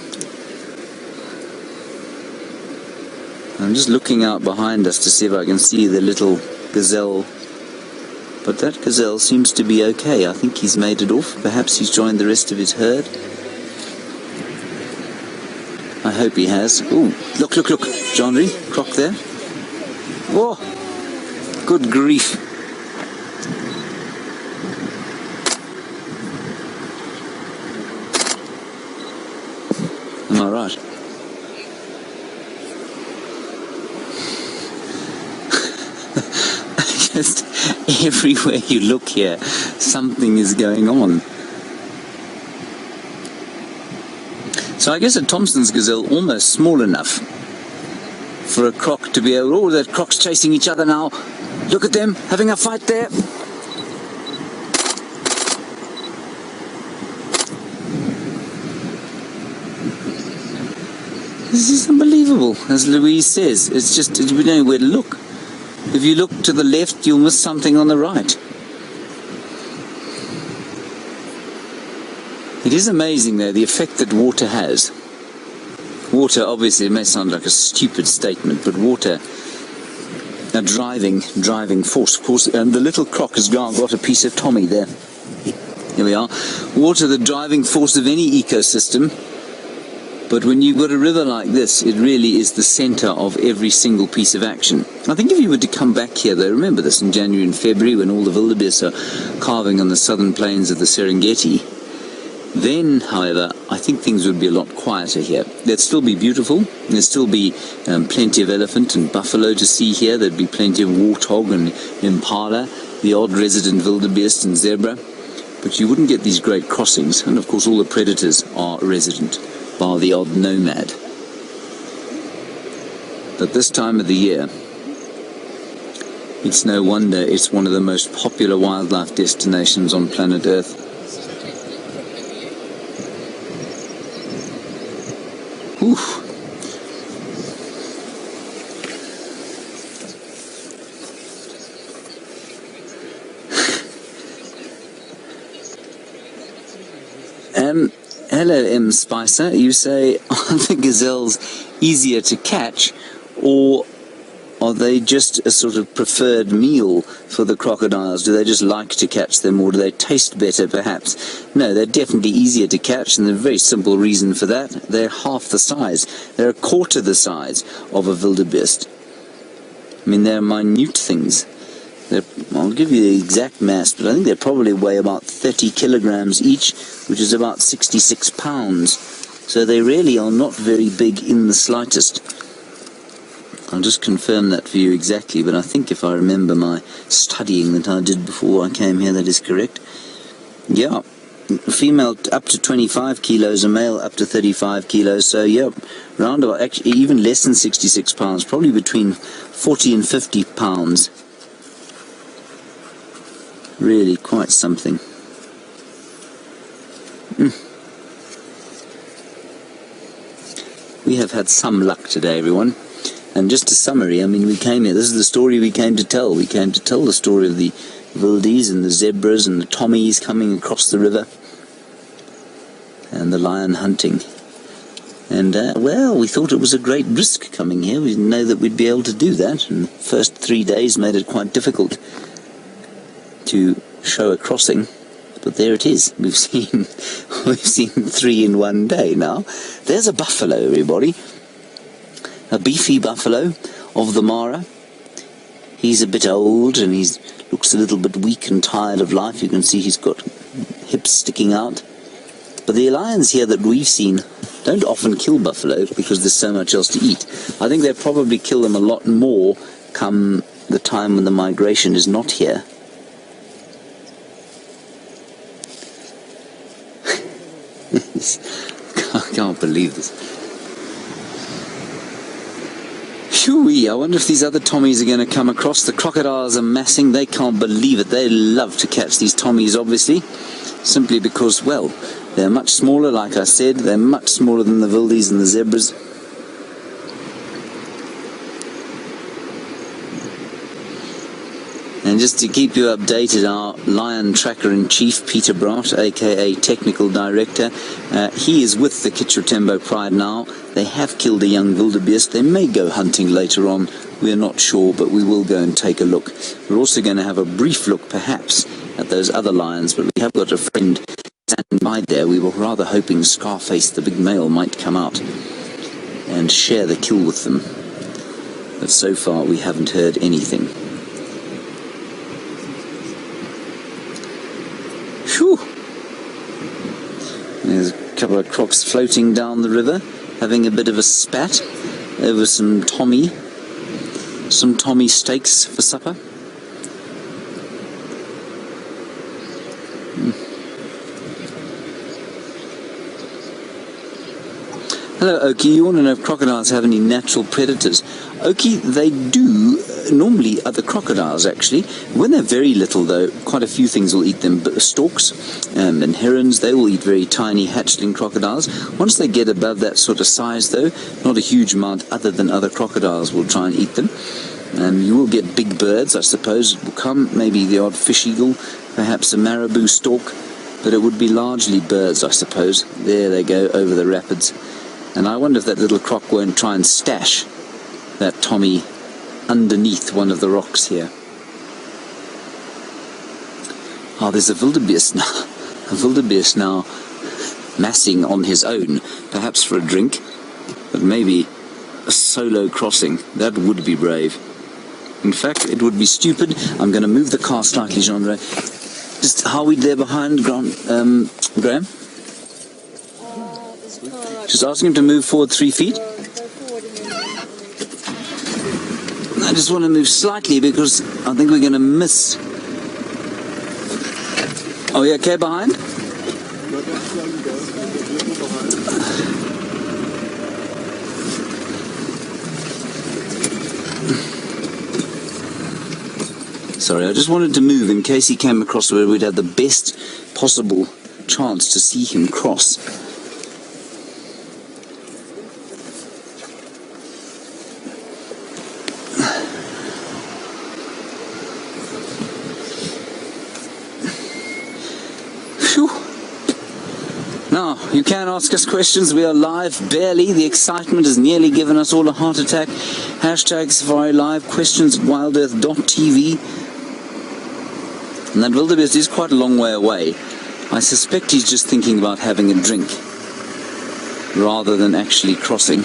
I'm just looking out behind us to see if I can see the little gazelle. But that gazelle seems to be okay. I think he's made it off. Perhaps he's joined the rest of his herd. I hope he has. Ooh, look. Jeandre, croc there. Oh, good grief. Am I right? Just everywhere you look here, something is going on. So I guess a Thompson's gazelle almost small enough for a croc to be able... Oh, that croc's chasing each other now. Look at them, having a fight there. This is unbelievable, as Louise says. It's just, we don't know where to look. If you look to the left, you'll miss something on the right. It is amazing, though, the effect that water has. Water, obviously, it may sound like a stupid statement, but water, a driving force, of course, and the little croc has got a piece of Tommy there. Here we are. Water, the driving force of any ecosystem. But when you've got a river like this, it really is the center of every single piece of action. I think if you were to come back here, though, remember this in January and February when all the wildebeest are calving on the southern plains of the Serengeti, then, however, I think things would be a lot quieter here. There'd still be beautiful. There'd still be plenty of elephant and buffalo to see here. There'd be plenty of warthog and impala, the odd resident wildebeest and zebra. But you wouldn't get these great crossings, and of course all the predators are resident, bar the odd nomad. At this time of the year, it's no wonder it's one of the most popular wildlife destinations on planet Earth. Oof. Hello, M. Spicer. You say, are the gazelles easier to catch, or are they just a sort of preferred meal for the crocodiles? Do they just like to catch them, or do they taste better, perhaps? No, they're definitely easier to catch, and there's a very simple reason for that. They're half the size. They're a quarter the size of a wildebeest. I mean, they're minute things. I'll give you the exact mass, but I think they probably weigh about 30 kilograms each, which is about 66 pounds. So they really are not very big in the slightest. I'll just confirm that for you exactly, but I think if I remember my studying that I did before I came here, that is correct. Yeah, a female up to 25 kilos, a male up to 35 kilos, so yeah, round about, actually even less than 66 pounds, probably between 40 and 50 pounds. Really quite something. We have had some luck today, everyone. And just a summary, I mean, we came here, this is the story we came to tell. We came to tell the story of the wildies and the zebras and the tommies coming across the river. And the lion hunting. And, well, we thought it was a great risk coming here. We didn't know that we'd be able to do that. And the first 3 days made it quite difficult to show a crossing, but there it is. We've seen 3 in 1 day now. There's a buffalo, everybody, a beefy buffalo of the Mara. He's a bit old and he looks a little bit weak and tired of life. You can see he's got hips sticking out. But the lions here that we've seen don't often kill buffalo because there's so much else to eat. I think they'll probably kill them a lot more come the time when the migration is not here. I can't believe this. Phew-wee, I wonder if these other tommies are going to come across. The crocodiles are massing. They can't believe it. They love to catch these tommies, obviously, simply because, well, they're much smaller, like I said. They're much smaller than the wildies and the zebras. And just to keep you updated, our lion tracker-in-chief, Peter Brott, aka Technical Director, he is with the Kitchrotembo Pride now. They have killed a young wildebeest. They may go hunting later on. We're not sure, but we will go and take a look. We're also going to have a brief look, perhaps, at those other lions, but we have got a friend standing by there. We were rather hoping Scarface, the big male, might come out and share the kill with them. But so far, we haven't heard anything. Whew. There's a couple of crocs floating down the river, having a bit of a spat over some tommy steaks for supper. Hello, Oki. You want to know if crocodiles have any natural predators? Oki, they do. Normally, other crocodiles, actually. When they're very little, though, quite a few things will eat them. But storks and herons, they will eat very tiny hatchling crocodiles. Once they get above that sort of size, though, not a huge amount other than other crocodiles will try and eat them. You will get big birds, I suppose, will come. Maybe the odd fish eagle, perhaps a marabou stork. But it would be largely birds, I suppose. There they go, over the rapids. And I wonder if that little croc won't try and stash that tommy underneath one of the rocks here. Oh, there's a wildebeest now. A wildebeest now massing on his own, perhaps for a drink, but maybe a solo crossing. That would be brave. In fact, it would be stupid. I'm going to move the car slightly, Jeandre. Just how are we there behind, Graham? Just asking him to move forward 3 feet. I just want to move slightly because I think we're going to miss. Are we okay behind? Sorry, I just wanted to move in case he came across where we'd have the best possible chance to see him cross. Phew. Now, you can ask us questions. We are live, barely. The excitement has nearly given us all a heart attack. Hashtag Safari Live, questions at wildearth.tv. And that wildebeest is quite a long way away. I suspect he's just thinking about having a drink rather than actually crossing.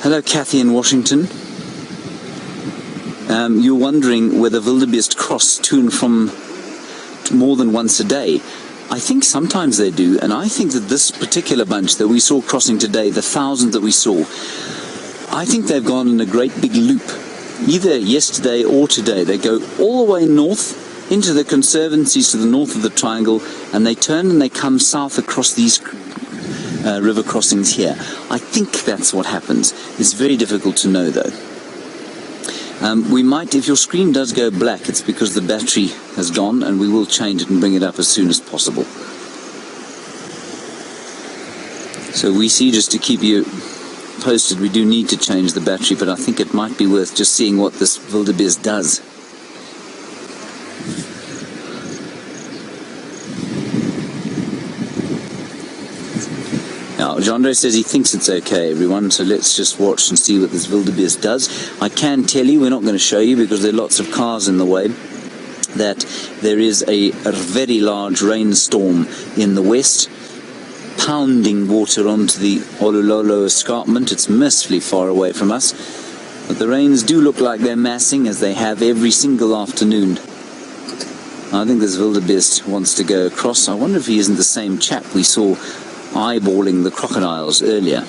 Hello, Kathy in Washington. You're wondering whether wildebeest cross to and from more than once a day. I think sometimes they do, and I think that this particular bunch that we saw crossing today, the 1,000 that we saw, I think they've gone in a great big loop, either yesterday or today. They go all the way north into the conservancies to the north of the triangle, and they turn and they come south across these river crossings here. I think that's what happens. It's very difficult to know, though. We might, if your screen does go black, it's because the battery has gone, and we will change it and bring it up as soon as possible. So we see, just to keep you posted, we do need to change the battery, but I think it might be worth just seeing what this wildebeest does. Now, Jeandre says he thinks it's okay, everyone, so let's just watch and see what this wildebeest does. I can tell you, we're not going to show you because there are lots of cars in the way, that there is a very large rainstorm in the west, pounding water onto the Olulolo escarpment. It's mercifully far away from us, but the rains do look like they're massing, as they have every single afternoon. I think this wildebeest wants to go across. I wonder if he isn't the same chap we saw eyeballing the crocodiles earlier.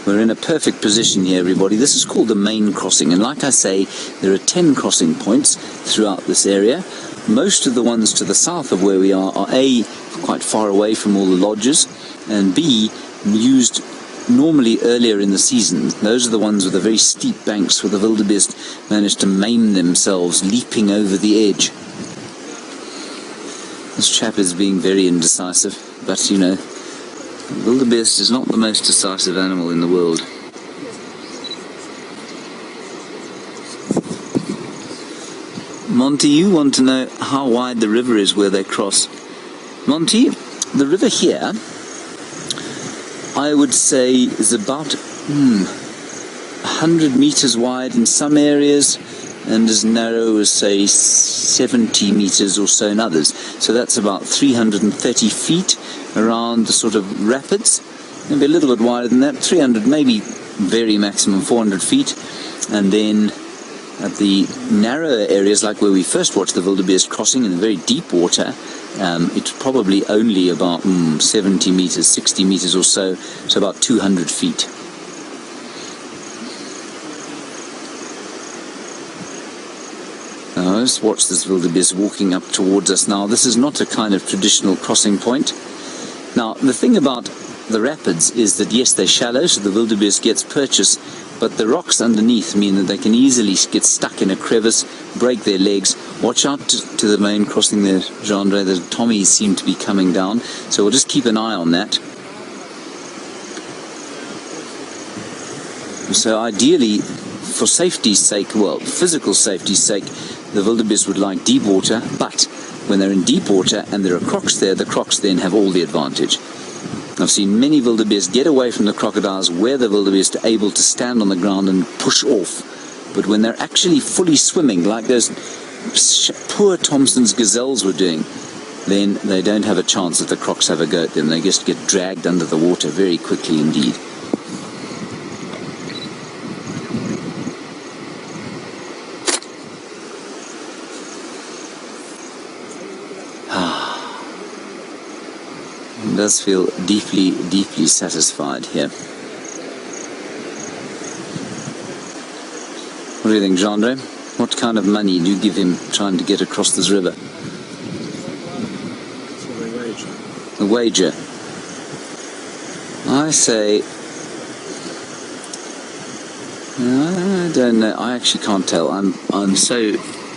We're in a perfect position here, everybody. This is called the main crossing, and like I say, there are 10 crossing points throughout this area. Most of the ones to the south of where we are A, quite far away from all the lodges, and B, used normally earlier in the season. Those are the ones with the very steep banks where the wildebeest managed to maim themselves, leaping over the edge. This chap is being very indecisive, but you know, wildebeest is not the most decisive animal in the world. Monty, you want to know how wide the river is where they cross. Monty, the river here, I would say, is about 100 meters wide in some areas, and as narrow as, say, 70 meters or so in others. So that's about 330 feet around the sort of rapids. Maybe a little bit wider than that, 300, maybe very maximum 400 feet. And then at the narrower areas, like where we first watched the wildebeest crossing in the very deep water, it's probably only about 70 meters, 60 meters or so, so about 200 feet. Now, let's watch this wildebeest walking up towards us now. This is not a kind of traditional crossing point. Now, the thing about the rapids is that, yes, they're shallow, so the wildebeest gets purchase, but the rocks underneath mean that they can easily get stuck in a crevice, break their legs. Watch out to the main crossing there, Jeandre. The Tommies seem to be coming down, so we'll just keep an eye on that. So ideally, for safety's sake, well, physical safety's sake, the wildebeest would like deep water, but when they're in deep water and there are crocs there, the crocs then have all the advantage. I've seen many wildebeest get away from the crocodiles where the wildebeest are able to stand on the ground and push off. But when they're actually fully swimming, like those poor Thompson's gazelles were doing, then they don't have a chance that the crocs have a go at them. They just get dragged under the water very quickly indeed. does feel deeply, deeply satisfied here. What do you think, Jeandre? What kind of money do you give him trying to get across this river? For the wager. The wager. I say... I don't know. I actually can't tell. I'm so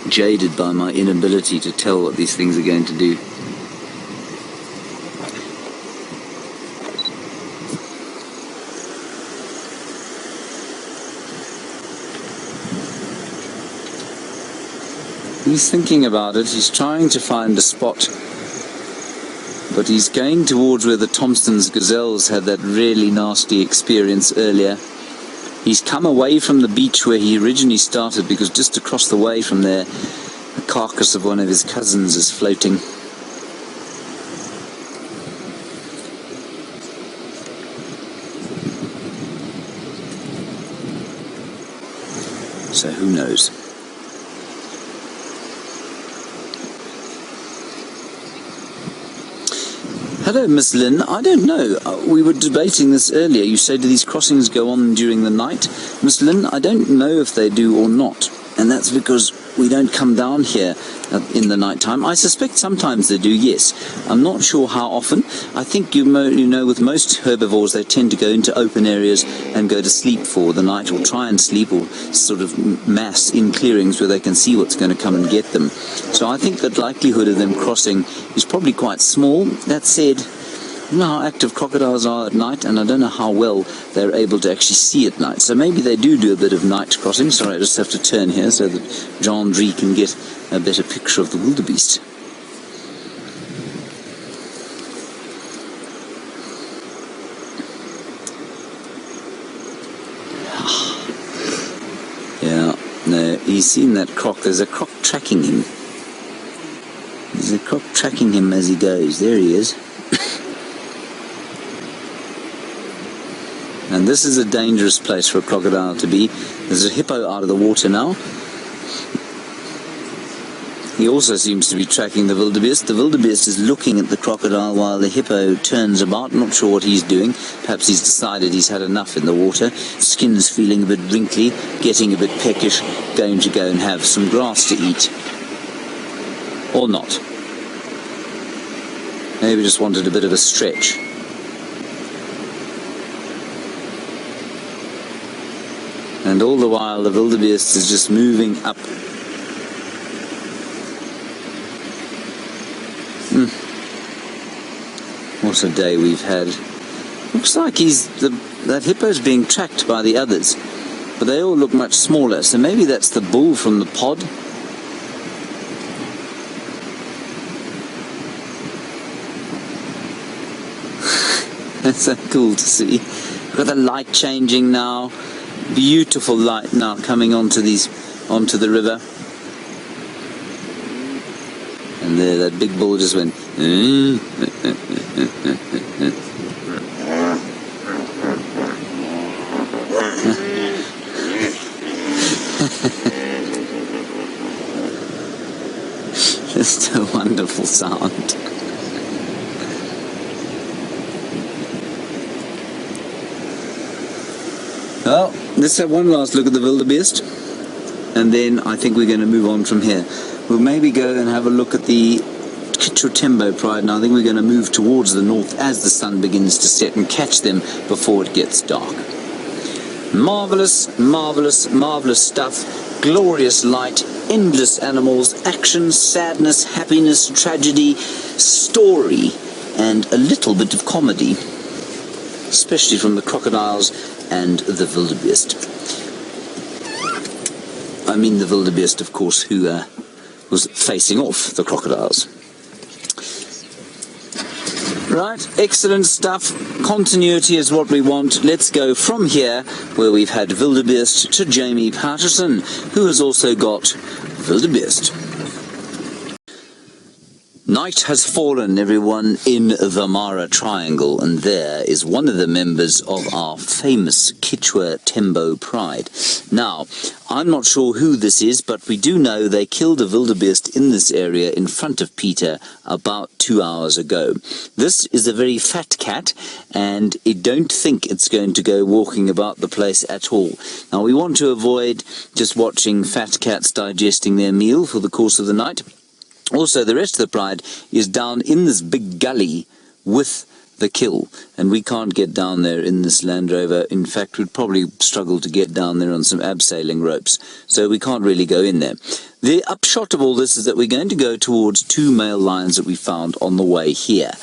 jaded by my inability to tell what these things are going to do. He's thinking about it. He's trying to find a spot, but he's going towards where the Thompson's gazelles had that really nasty experience earlier. He's come away from the beach where he originally started, because just across the way from there, the carcass of one of his cousins is floating. So who knows? Hello, Miss Lynn. I don't know. We were debating this earlier. You say, do these crossings go on during the night? Miss Lynn, I don't know if they do or not. And that's because we don't come down here in the night time. I suspect sometimes they do, yes. I'm not sure how often. I think you know with most herbivores they tend to go into open areas and go to sleep for the night, or try and sleep, or sort of mass in clearings where they can see what's going to come and get them. So I think the likelihood of them crossing is probably quite small. That said, you know how active crocodiles are at night, and I don't know how well they're able to actually see at night. So maybe they do a bit of night crossing. Sorry, I just have to turn here so that Jeandre can get a better picture of the wildebeest. Yeah, no, he's seen that croc. There's a croc tracking him. There's a croc tracking him as he goes. There he is. And this is a dangerous place for a crocodile to be. There's a hippo out of the water now. He also seems to be tracking the wildebeest. The wildebeest is looking at the crocodile while the hippo turns about. Not sure what he's doing. Perhaps he's decided he's had enough in the water. Skin's feeling a bit wrinkly, getting a bit peckish, going to go and have some grass to eat. Or not. Maybe just wanted a bit of a stretch. And all the while the wildebeest is just moving up. What a day we've had. Looks like that hippo's being tracked by the others, but they all look much smaller, so maybe that's the bull from the pod. That's so cool to see. We've got the light changing now. Beautiful light now coming onto the river. And there, that big bull just went. Just a wonderful sound. Well, let's have one last look at the wildebeest, and then I think we're going to move on from here. We'll maybe go and have a look at the Kichwa pride, and I think we're going to move towards the north as the sun begins to set and catch them before it gets dark. Marvellous, marvellous, marvellous stuff. Glorious light, endless animals, action, sadness, happiness, tragedy, story, and a little bit of comedy, especially from the crocodiles and the wildebeest. I mean the wildebeest, of course, who was facing off the crocodiles. Right, excellent stuff. Continuity is what we want. Let's go from here, where we've had wildebeest, to Jamie Patterson, who has also got wildebeest. Night has fallen, everyone, in the Mara Triangle, and there is one of the members of our famous Kichwa Tembo Pride. Now, I'm not sure who this is, but we do know they killed a wildebeest in this area in front of Peter about 2 hours ago. This is a very fat cat, and I don't think it's going to go walking about the place at all. Now, we want to avoid just watching fat cats digesting their meal for the course of the night. Also, the rest of the pride is down in this big gully with the kill, and we can't get down there in this Land Rover. In fact, we'd probably struggle to get down there on some abseiling ropes, so we can't really go in there. The upshot of all this is that we're going to go towards 2 male lions that we found on the way here.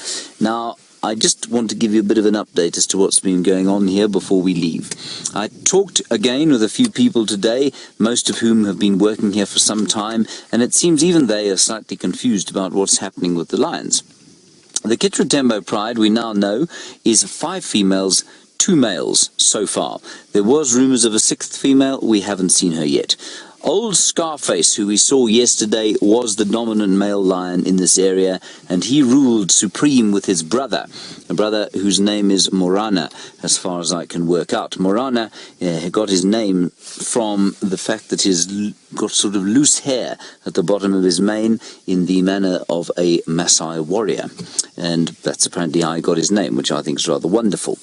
Now, I just want to give you a bit of an update as to what's been going on here before we leave. I talked again with a few people today, most of whom have been working here for some time, and it seems even they are slightly confused about what's happening with the lions. The Kichwa Tembo Pride, we now know, is 5 females, 2 males so far. There was rumours of a 6th female, we haven't seen her yet. Old Scarface, who we saw yesterday, was the dominant male lion in this area, and he ruled supreme with his brother, a brother whose name is Morana, as far as I can work out. Morana got his name from the fact that he's got sort of loose hair at the bottom of his mane in the manner of a Maasai warrior, and that's apparently how he got his name, which I think is rather wonderful.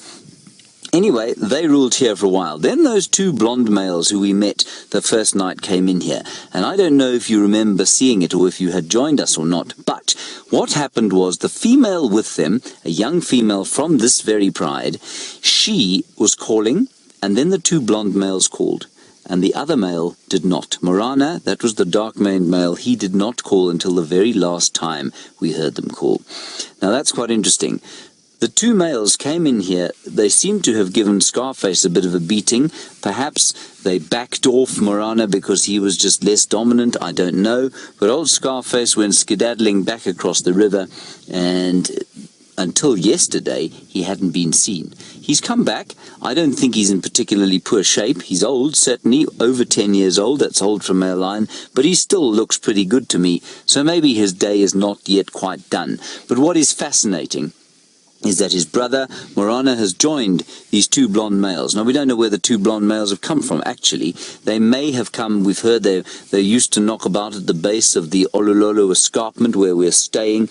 Anyway, they ruled here for a while. Then those 2 blonde males who we met the first night came in here. And I don't know if you remember seeing it or if you had joined us or not. But what happened was the female with them, a young female from this very pride, she was calling, and then the 2 blonde males called. And the other male did not. Morana, that was the dark-maned male, he did not call until the very last time we heard them call. Now that's quite interesting. The 2 males came in here. They seem to have given Scarface a bit of a beating. Perhaps they backed off Morana because he was just less dominant, I don't know. But old Scarface went skedaddling back across the river, and until yesterday he hadn't been seen. He's come back. I don't think he's in particularly poor shape. He's old, certainly, over 10 years old. That's old for a male lion, but he still looks pretty good to me. So maybe his day is not yet quite done. But what is fascinating is that his brother, Morana, has joined these 2 blonde males. Now, we don't know where the 2 blonde males have come from, actually. They may have come, we've heard they used to knock about at the base of the Olololo escarpment where we're staying.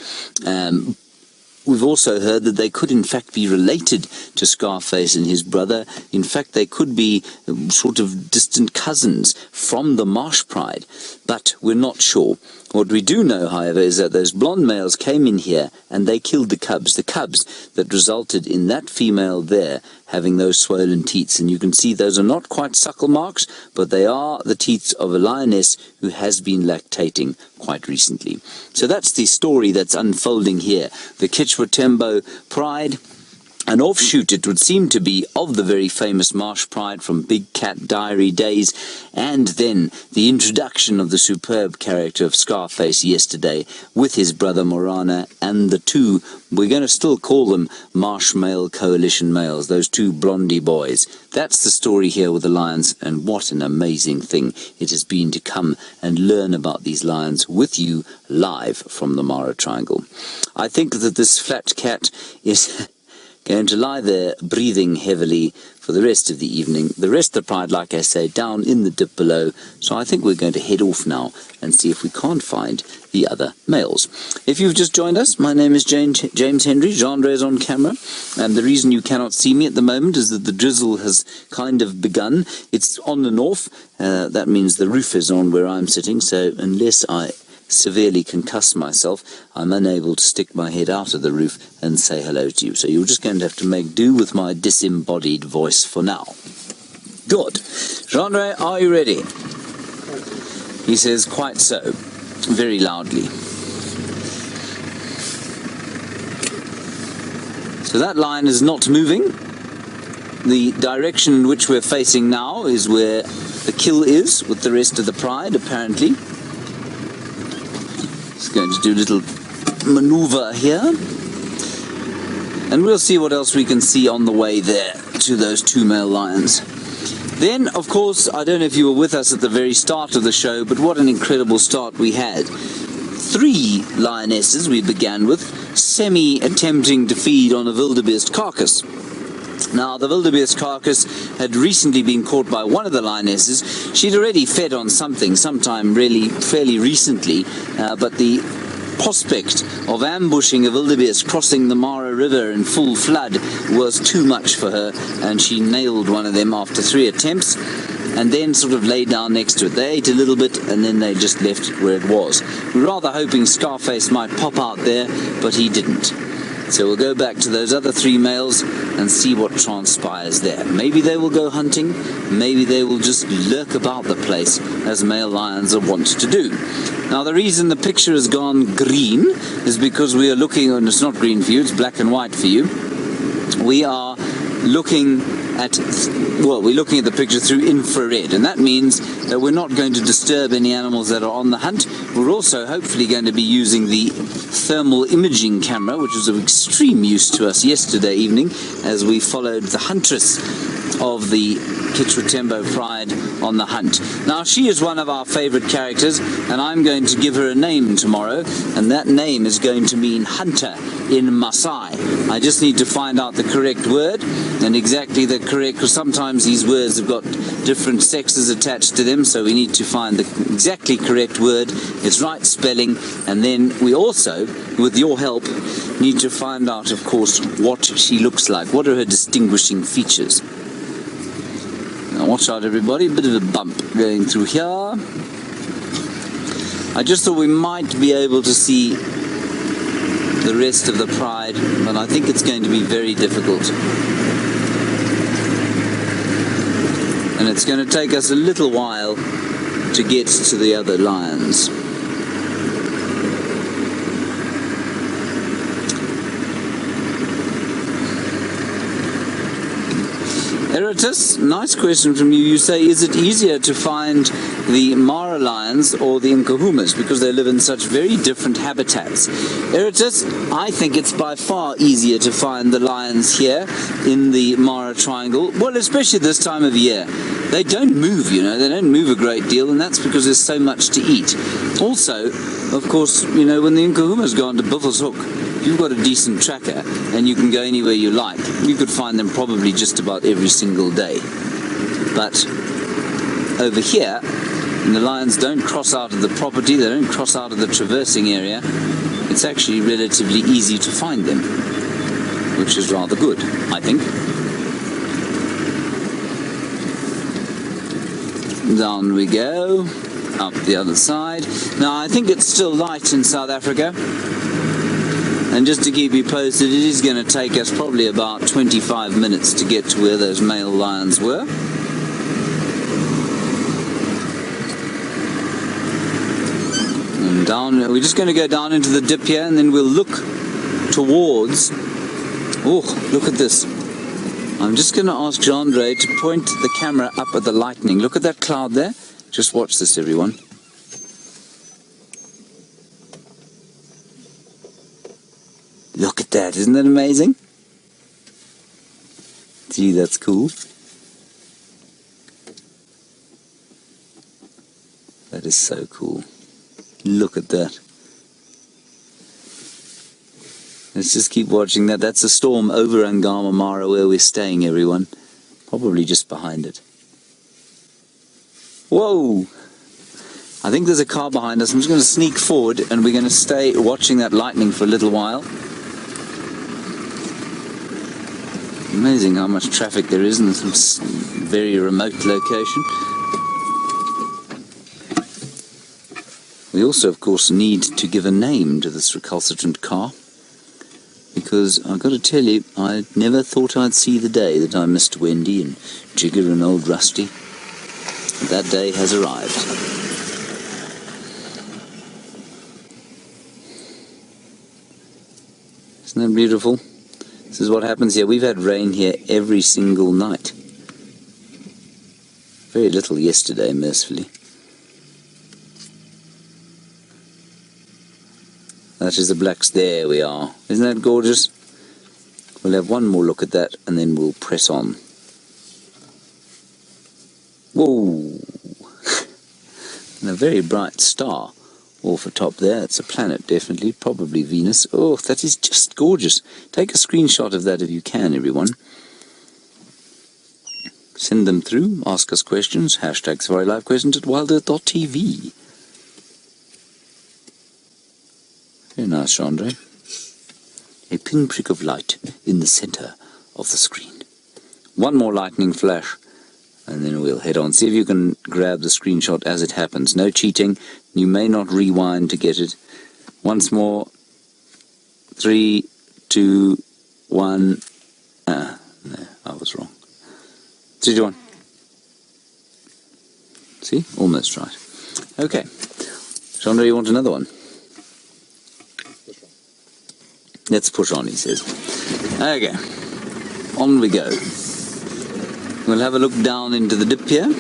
We've also heard that they could in fact be related to Scarface and his brother. In fact, they could be sort of distant cousins from the Marsh Pride, but we're not sure. What we do know, however, is that those blonde males came in here and they killed the cubs that resulted in that female there having those swollen teats. And you can see those are not quite suckle marks, but they are the teats of a lioness who has been lactating quite recently. So that's the story that's unfolding here. The Kichwa Tembo Pride, an offshoot, it would seem to be, of the very famous Marsh Pride from Big Cat Diary days, and then the introduction of the superb character of Scarface yesterday with his brother Morana and the 2, we're going to still call them Marsh Male Coalition males, those 2 blondie boys. That's the story here with the lions, and what an amazing thing it has been to come and learn about these lions with you live from the Mara Triangle. I think that this flat cat is going to lie there breathing heavily for the rest of the evening. The rest of the pride, like I say, down in the dip below. So I think we're going to head off now and see if we can't find the other males. If you've just joined us, my name is James Hendry. Jeandre is on camera, and the reason you cannot see me at the moment is that the drizzle has kind of begun. It's on and off. That means the roof is on where I'm sitting, so unless I severely concuss myself, I'm unable to stick my head out of the roof and say hello to you. So you're just going to have to make do with my disembodied voice for now. Good. Jeandre, are you ready? He says, quite so, very loudly. So that line is not moving. The direction in which we're facing now is where the kill is with the rest of the pride, apparently. Just going to do a little maneuver here, and we'll see what else we can see on the way there to those 2 male lions. Then, of course, I don't know if you were with us at the very start of the show, but what an incredible start we had. 3 lionesses we began with, semi-attempting to feed on a wildebeest carcass. Now, the wildebeest carcass had recently been caught by one of the lionesses. She'd already fed on something sometime really fairly recently, but the prospect of ambushing a wildebeest crossing the Mara River in full flood was too much for her, and she nailed one of them after 3 attempts and then sort of lay down next to it. They ate a little bit and then they just left it where it was. We were rather hoping Scarface might pop out there, but he didn't. So we'll go back to those other 3 males and see what transpires there. Maybe they will go hunting, maybe they will just lurk about the place as male lions are wont to do. Now, the reason the picture has gone green is because we are looking, and it's not green for you, it's black and white for you. We are looking at, well, we're looking at the picture through infrared, and that means that we're not going to disturb any animals that are on the hunt. We're also hopefully going to be using the thermal imaging camera, which was of extreme use to us yesterday evening as we followed the huntress of the Kichwatembo Pride on the hunt. Now, she is one of our favorite characters, and I'm going to give her a name tomorrow, and that name is going to mean hunter in Maasai. I just need to find out the correct word, and exactly the correct, because sometimes these words have got different sexes attached to them, so we need to find the exactly correct word, its right spelling, and then we also, with your help, need to find out, of course, what she looks like. What are her distinguishing features? Now watch out, everybody, a bit of a bump going through here. I just thought we might be able to see the rest of the pride, but I think it's going to be very difficult. And it's going to take us a little while to get to the other lions. Eritus, nice question from you. You say, is it easier to find the Mara lions or the Nkuhumas because they live in such very different habitats? Eritus, I think it's by far easier to find the lions here in the Mara Triangle. Well, especially this time of year. They don't move, you know, they don't move a great deal, and that's because there's so much to eat. Also, of course, you know, when the Nkuhuma's gone to Buffalo's Hook, you've got a decent tracker and you can go anywhere you like. You could find them probably just about every single day. But over here, and the lions don't cross out of the property, they don't cross out of the traversing area, it's actually relatively easy to find them, which is rather good, I think. Down we go, up the other side. Now, I think it's still light in South Africa. And just to keep you posted, it is going to take us probably about 25 minutes to get to where those male lions were. And down, we're just going to go down into the dip here, and then we'll look towards... Oh, look at this. I'm just going to ask Jeandre to point the camera up at the lightning. Look at that cloud there. Just watch this, everyone. Look at that, isn't that amazing? Gee, that's cool. That is so cool. Look at that. Let's just keep watching that. That's a storm over Ngama Mara where we're staying, everyone. Probably just behind it. Whoa! I think there's a car behind us. I'm just going to sneak forward and we're going to stay watching that lightning for a little while. Amazing how much traffic there is in this very remote location. We also, of course, need to give a name to this recalcitrant car, because I've got to tell you, I never thought I'd see the day that I missed Wendy and Jigger and old Rusty. That day has arrived. Isn't that beautiful? This is what happens here. We've had rain here every single night. Very little yesterday, mercifully. That is the blacks. There we are. Isn't that gorgeous? We'll have one more look at that and then we'll press on. Whoa! And a very bright star off the top there. It's a planet, definitely, probably Venus. Oh, that is just gorgeous. Take a screenshot of that if you can, everyone. Send them through, ask us questions, hashtag Safari Live questions at wildearth.tv. Very nice, Jeandre. A pinprick of light in the centre of the screen. One more lightning flash, and then we'll head on. See if you can grab the screenshot as it happens. No cheating. You may not rewind to get it. Once more. 3, 2, 1. No, I was wrong. 3, 2, 1. See? Almost right. Okay. Jeandre, you want another one? Let's push on, he says. Okay. On we go. We'll have a look down into the dip here.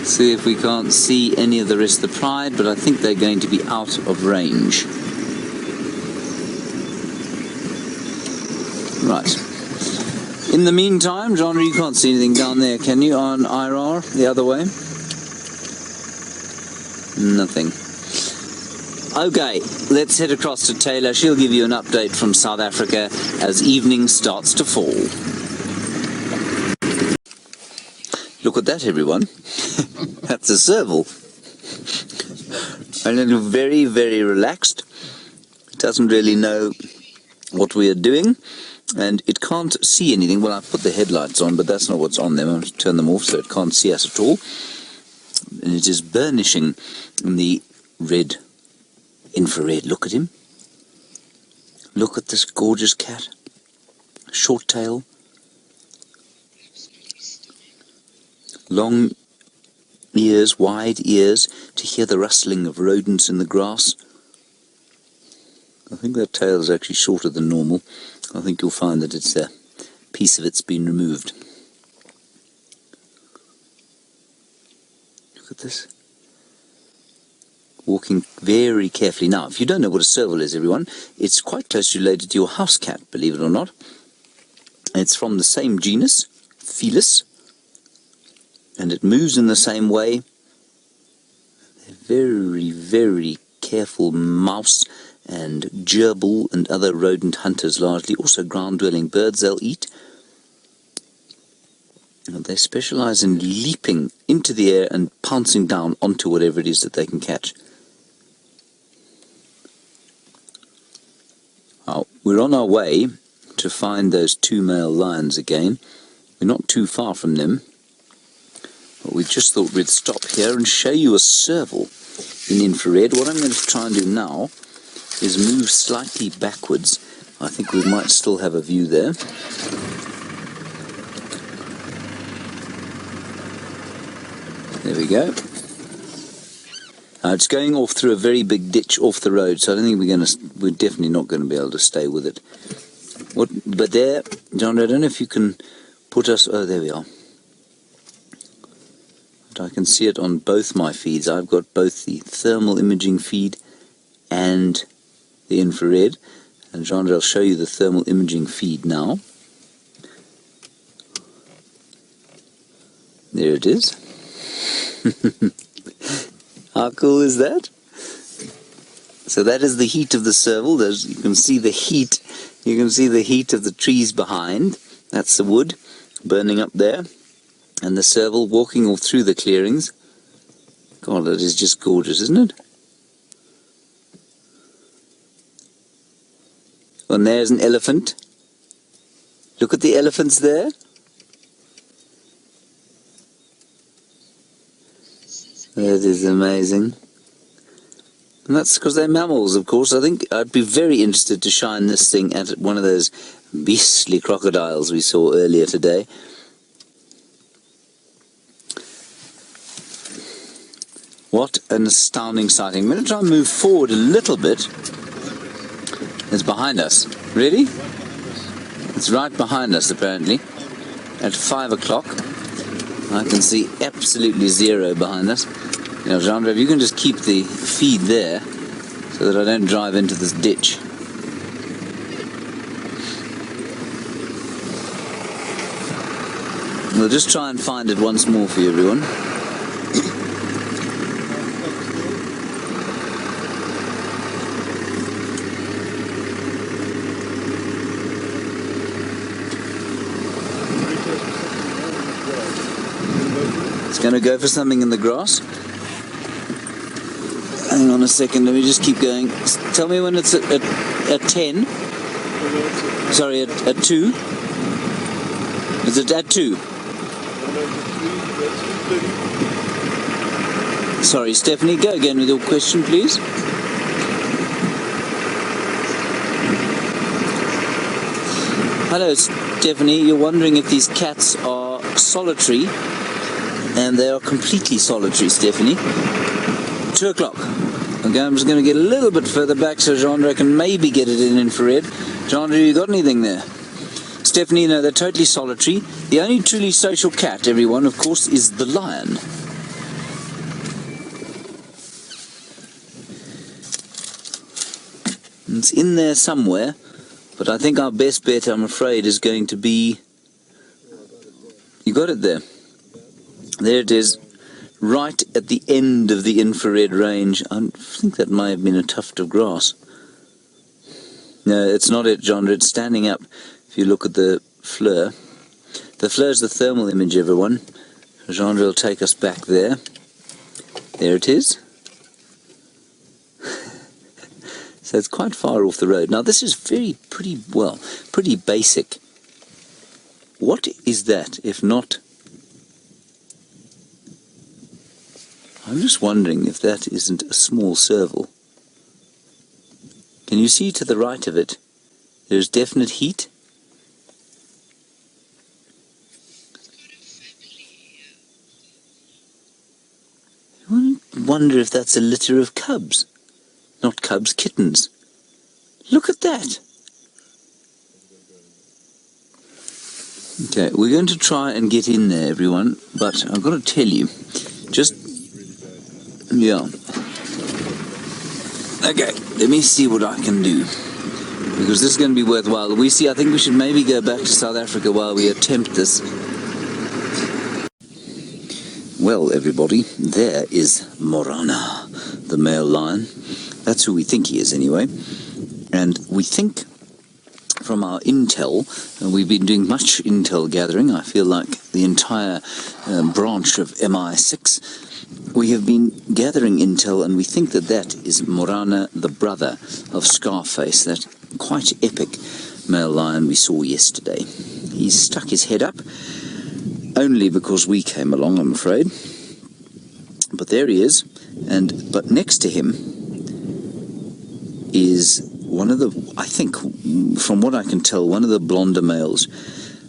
See if we can't see any of the rest of the pride, but I think they're going to be out of range. Right. In the meantime, Jeandre, you can't see anything down there, can you, on IRR, the other way? Nothing. Okay, let's head across to Taylor. She'll give you an update from South Africa as evening starts to fall. Look at that, everyone. That's a serval. And very, very relaxed. It doesn't really know what we are doing, and it can't see anything. Well, I've put the headlights on, but that's not what's on them. I'm going to turn them off so it can't see us at all. And it is burnishing in the red infrared. Look at him. Look at this gorgeous cat. Short tail. Long ears, wide ears, to hear the rustling of rodents in the grass. I think that tail is actually shorter than normal. I think you'll find that it's a piece of it's been removed. Look at this. Walking very carefully. Now, if you don't know what a serval is, everyone, it's quite closely related to your house cat, believe it or not. It's from the same genus, Felis, and it moves in the same way. They're very, very careful mouse and gerbil and other rodent hunters largely, also ground-dwelling birds they'll eat. And they specialize in leaping into the air and pouncing down onto whatever it is that they can catch. Now, we're on our way to find those 2 male lions again. We're not too far from them. But we just thought we'd stop here and show you a serval in infrared. What I'm going to try and do now is move slightly backwards. I think we might still have a view there. There we go. It's going off through a very big ditch off the road, so I don't think we're definitely not going to be able to stay with it. But there, Jeandre, I don't know if you can put us. Oh, there we are. But I can see it on both my feeds. I've got both the thermal imaging feed and the infrared, and Jeandre, I'll show you the thermal imaging feed now. There it is. How cool is that? So that is the heat of the serval. You can see the heat. You can see the heat of the trees behind. That's the wood burning up there, and the serval walking all through the clearings. God, that is just gorgeous, isn't it? And there's an elephant. Look at the elephants there. That is amazing. And that's because they're mammals, of course. I think I'd be very interested to shine this thing at one of those beastly crocodiles we saw earlier today. What an astounding sighting. I'm going to try and move forward a little bit. It's behind us. Really? It's right behind us, apparently. At 5 o'clock. I can see absolutely zero behind us. You know, Jeandre, if you can just keep the feed there so that I don't drive into this ditch. We'll just try and find it once more for you, everyone. It's going to go for something in the grass. Hang on a second, let me just keep going. Tell me when it's at 10. Sorry, at 2. Is it at 2? Sorry, Stephanie, go again with your question, please. Hello, Stephanie. You're wondering if these cats are solitary, and they are completely solitary, Stephanie. 2 o'clock. Okay, I'm just going to get a little bit further back so Jeandre can maybe get it in infrared. Jeandre, you got anything there? Stephanie, no, they're totally solitary. The only truly social cat, everyone, of course, is the lion. It's in there somewhere, but I think our best bet, I'm afraid, is going to be... You got it there. There it is, right at the end of the infrared range. I think that might have been a tuft of grass. No, it's not it, Jeandre. It's standing up. If you look at the fleur. The fleur is the thermal image, everyone. Jeandre will take us back there. There it is. So it's quite far off the road. Now this is pretty basic. What is that, if not... I'm just wondering if that isn't a small serval. Can you see to the right of it? There's definite heat. I wonder if that's a litter of cubs. Not cubs, kittens. Look at that. Okay, we're going to try and get in there, everyone, but I've got to tell you, just... Yeah. Okay, let me see what I can do, because this is going to be worthwhile. I think we should maybe go back to South Africa while we attempt this. Well, everybody, there is Morana, the male lion. That's who we think he is, anyway. And we think, from our intel, and we've been doing much intel gathering, I feel like the entire branch of MI6, we have been gathering intel, and we think that that is Morana, the brother of Scarface, that quite epic male lion we saw yesterday. He's stuck his head up, only because we came along, I'm afraid. But there he is, but next to him is one of the, I think, from what I can tell, one of the blonder males,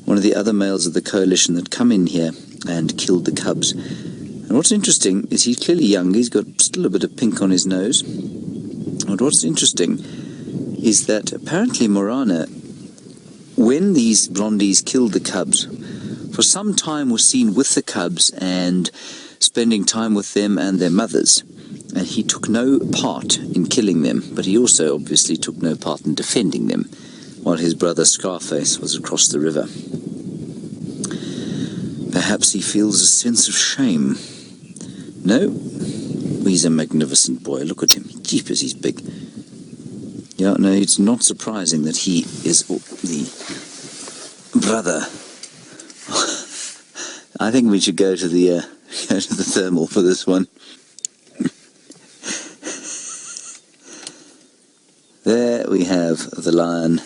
one of the other males of the coalition that come in here and killed the cubs. And what's interesting is he's clearly young, he's got still a bit of pink on his nose. But what's interesting is that apparently Morana, when these blondies killed the cubs, for some time was seen with the cubs and spending time with them and their mothers. And he took no part in killing them, but he also obviously took no part in defending them, while his brother Scarface was across the river. Perhaps he feels a sense of shame. No, he's a magnificent boy. Look at him. Jeepers, he's big. Yeah, no, it's not surprising that he is the brother. I think we should go to the thermal for this one. There we have the lion,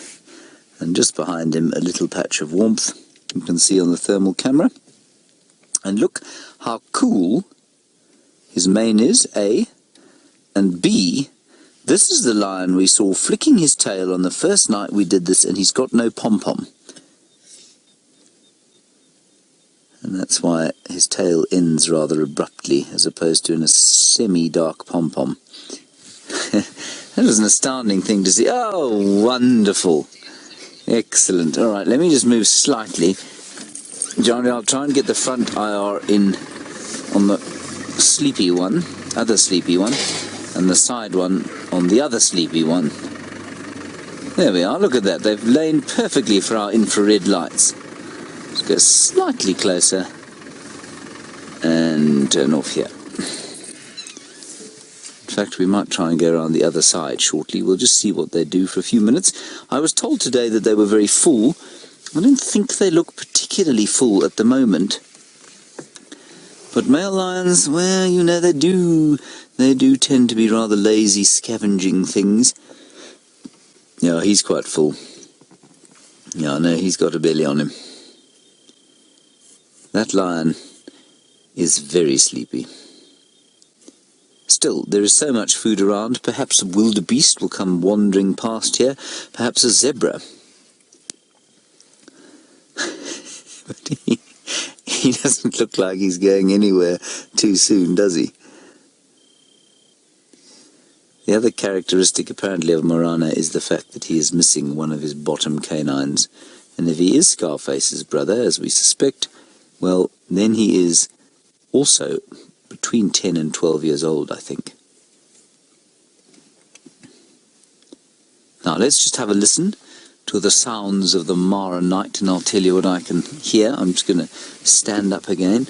and just behind him a little patch of warmth you can see on the thermal camera. And look how cool his mane is, A, and B, this is the lion we saw flicking his tail on the first night we did this, and he's got no pom-pom. And that's why his tail ends rather abruptly, as opposed to in a semi-dark pom-pom. That was an astounding thing to see. Oh, wonderful. Excellent. All right, let me just move slightly. Jeandre, I'll try and get the front IR in on the sleepy one, other sleepy one, and the side one on the other sleepy one. There we are. Look at that. They've lain perfectly for our infrared lights. Let's go slightly closer and turn off here. In fact, we might try and go around the other side shortly. We'll just see what they do for a few minutes. I was told today that they were very full. I don't think they look particularly full at the moment. But male lions, well, you know, they do tend to be rather lazy, scavenging things. Yeah, he's quite full. Yeah, I know, he's got a belly on him. That lion is very sleepy. Still, there is so much food around. Perhaps a wildebeest will come wandering past here. Perhaps a zebra. But he doesn't look like he's going anywhere too soon, does he? The other characteristic apparently of Morana is the fact that he is missing one of his bottom canines. And if he is Scarface's brother, as we suspect, well, then he is also between 10 and 12 years old, I think. Now, let's just have a listen to the sounds of the Mara night, and I'll tell you what I can hear. I'm just going to stand up again.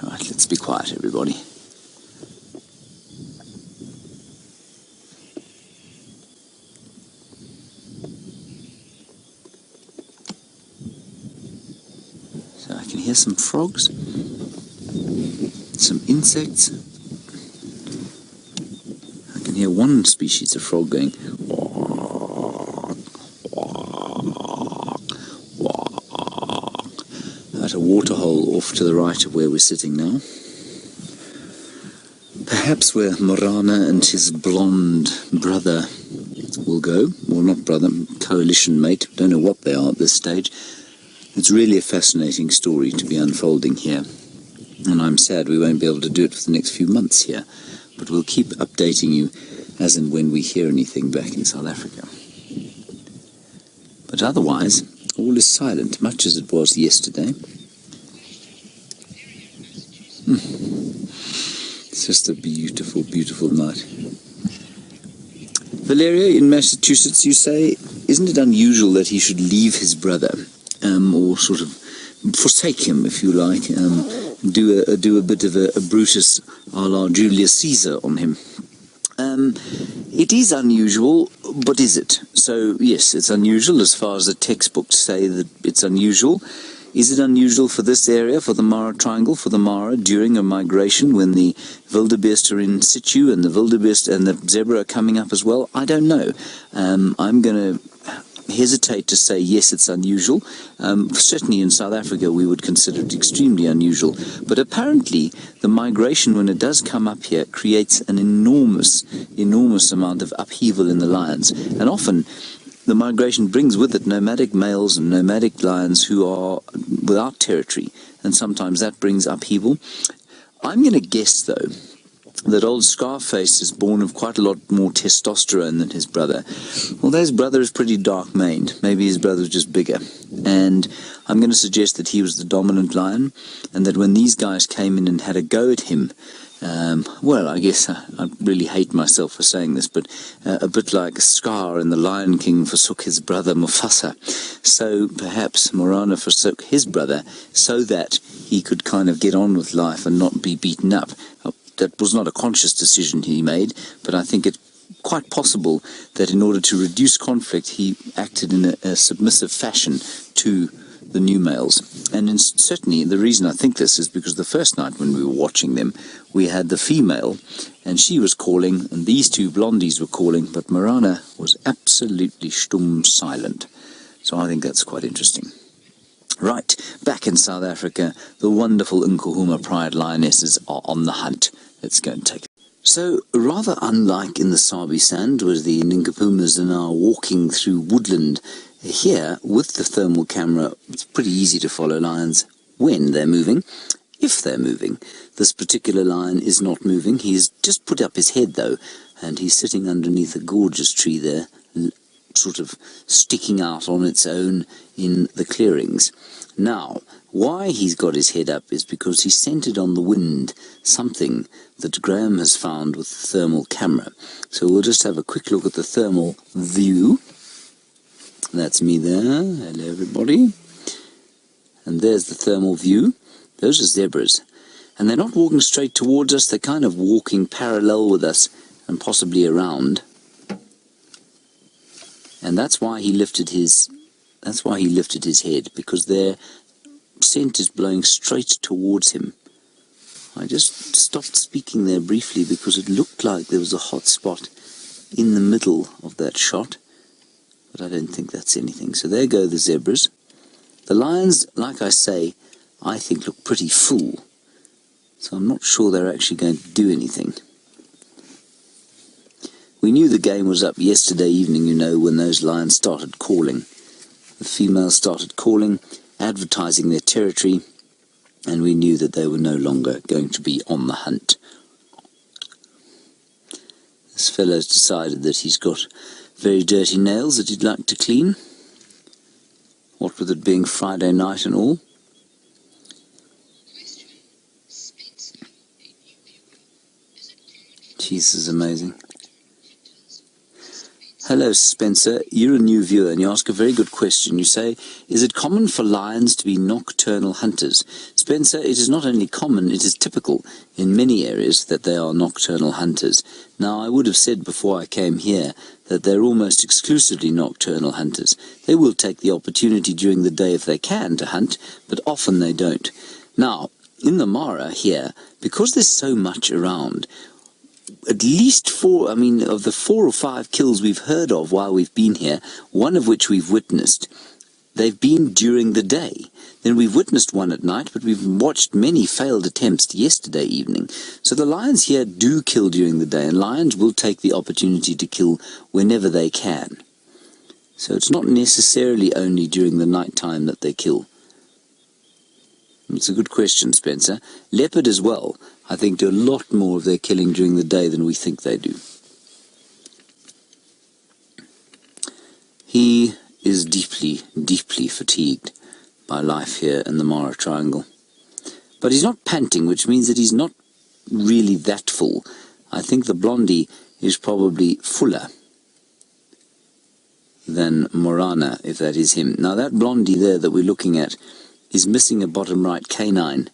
All right, let's be quiet, everybody. So I can hear some frogs, some insects. I can hear one species of frog going at a waterhole off to the right of where we're sitting now. Perhaps where Morana and his blonde brother will go. Well, not brother, coalition mate. Don't know what they are at this stage. It's really a fascinating story to be unfolding here. And I'm sad we won't be able to do it for the next few months here. But we'll keep updating you as and when we hear anything back in South Africa. But otherwise, all is silent, much as it was yesterday. It's just a beautiful, beautiful night. Valeria, in Massachusetts, you say, isn't it unusual that he should leave his brother, or sort of forsake him, if you like, do a bit of a Brutus a la Julius Caesar on him? It is unusual, but is it? So, yes, it's unusual as far as the textbooks say that it's unusual. Is it unusual for this area, for the Mara Triangle, for the Mara, during a migration when the wildebeest are in situ and the wildebeest and the zebra are coming up as well? I don't know. I'm going to hesitate to say yes, it's unusual. Certainly in South Africa we would consider it extremely unusual. But apparently the migration, when it does come up here, creates an enormous amount of upheaval in the lions. And often the migration brings with it nomadic males and nomadic lions who are without territory, and sometimes that brings upheaval. I'm going to guess, though, that old Scarface is born of quite a lot more testosterone than his brother. Although his brother is pretty dark-maned, maybe his brother was just bigger. And I'm going to suggest that he was the dominant lion, and that when these guys came in and had a go at him, well, I guess I really hate myself for saying this, but a bit like Scar in The Lion King forsook his brother Mufasa. So perhaps Morana forsook his brother so that he could kind of get on with life and not be beaten up. That was not a conscious decision he made, but I think it's quite possible that in order to reduce conflict, he acted in a submissive fashion to the new males. And certainly the reason I think this is because the first night when we were watching them, we had the female, and she was calling, and these two blondies were calling, but Morana was absolutely stumm silent. So I think that's quite interesting. Right, back in South Africa, the wonderful Nkuhuma Pride lionesses are on the hunt. Let's go and take it. So, rather unlike in the Sabi Sand, where the Ninkapumas are now walking through woodland, here, with the thermal camera, it's pretty easy to follow lions when they're moving, if they're moving. This particular lion is not moving. He's just put up his head, though, and he's sitting underneath a gorgeous tree there, sort of sticking out on its own in the clearings. Now, why he's got his head up is because he scented on the wind something that Graham has found with the thermal camera. So we'll just have a quick look at the thermal view. That's me there. Hello, everybody. And there's the thermal view. Those are zebras. And they're not walking straight towards us. They're kind of walking parallel with us and possibly around. And that's why he lifted his That's why he lifted his head, because their scent is blowing straight towards him. I just stopped speaking there briefly because it looked like there was a hot spot in the middle of that shot, but I don't think that's anything. So there go the zebras. The lions, like I say, I think look pretty full, so I'm not sure they're actually going to do anything. We knew the game was up yesterday evening, you know, when those lions started calling. The females started calling, advertising their territory, and we knew that they were no longer going to be on the hunt. This fellow's decided that he's got very dirty nails that he'd like to clean. What with it being Friday night and all. Jeez, this is amazing. Hello, Spencer. You're a new viewer and you ask a very good question. You say, is it common for lions to be nocturnal hunters? Spencer, it is not only common, it is typical in many areas that they are nocturnal hunters. Now, I would have said before I came here that they're almost exclusively nocturnal hunters. They will take the opportunity during the day if they can to hunt, but often they don't. Now, in the Mara here, because there's so much around, at least of the 4 or 5 kills we've heard of while we've been here, one of which we've witnessed, they've been during the day. Then we've witnessed one at night, but we've watched many failed attempts yesterday evening. So the lions here do kill during the day, and lions will take the opportunity to kill whenever they can. So it's not necessarily only during the night time that they kill. It's a good question, Spencer. Leopard as well, I think, do a lot more of their killing during the day than we think they do. He is deeply, deeply fatigued by life here in the Mara Triangle. But he's not panting, which means that he's not really that full. I think the blondie is probably fuller than Morana, if that is him. Now that blondie there that we're looking at is missing a bottom right canine.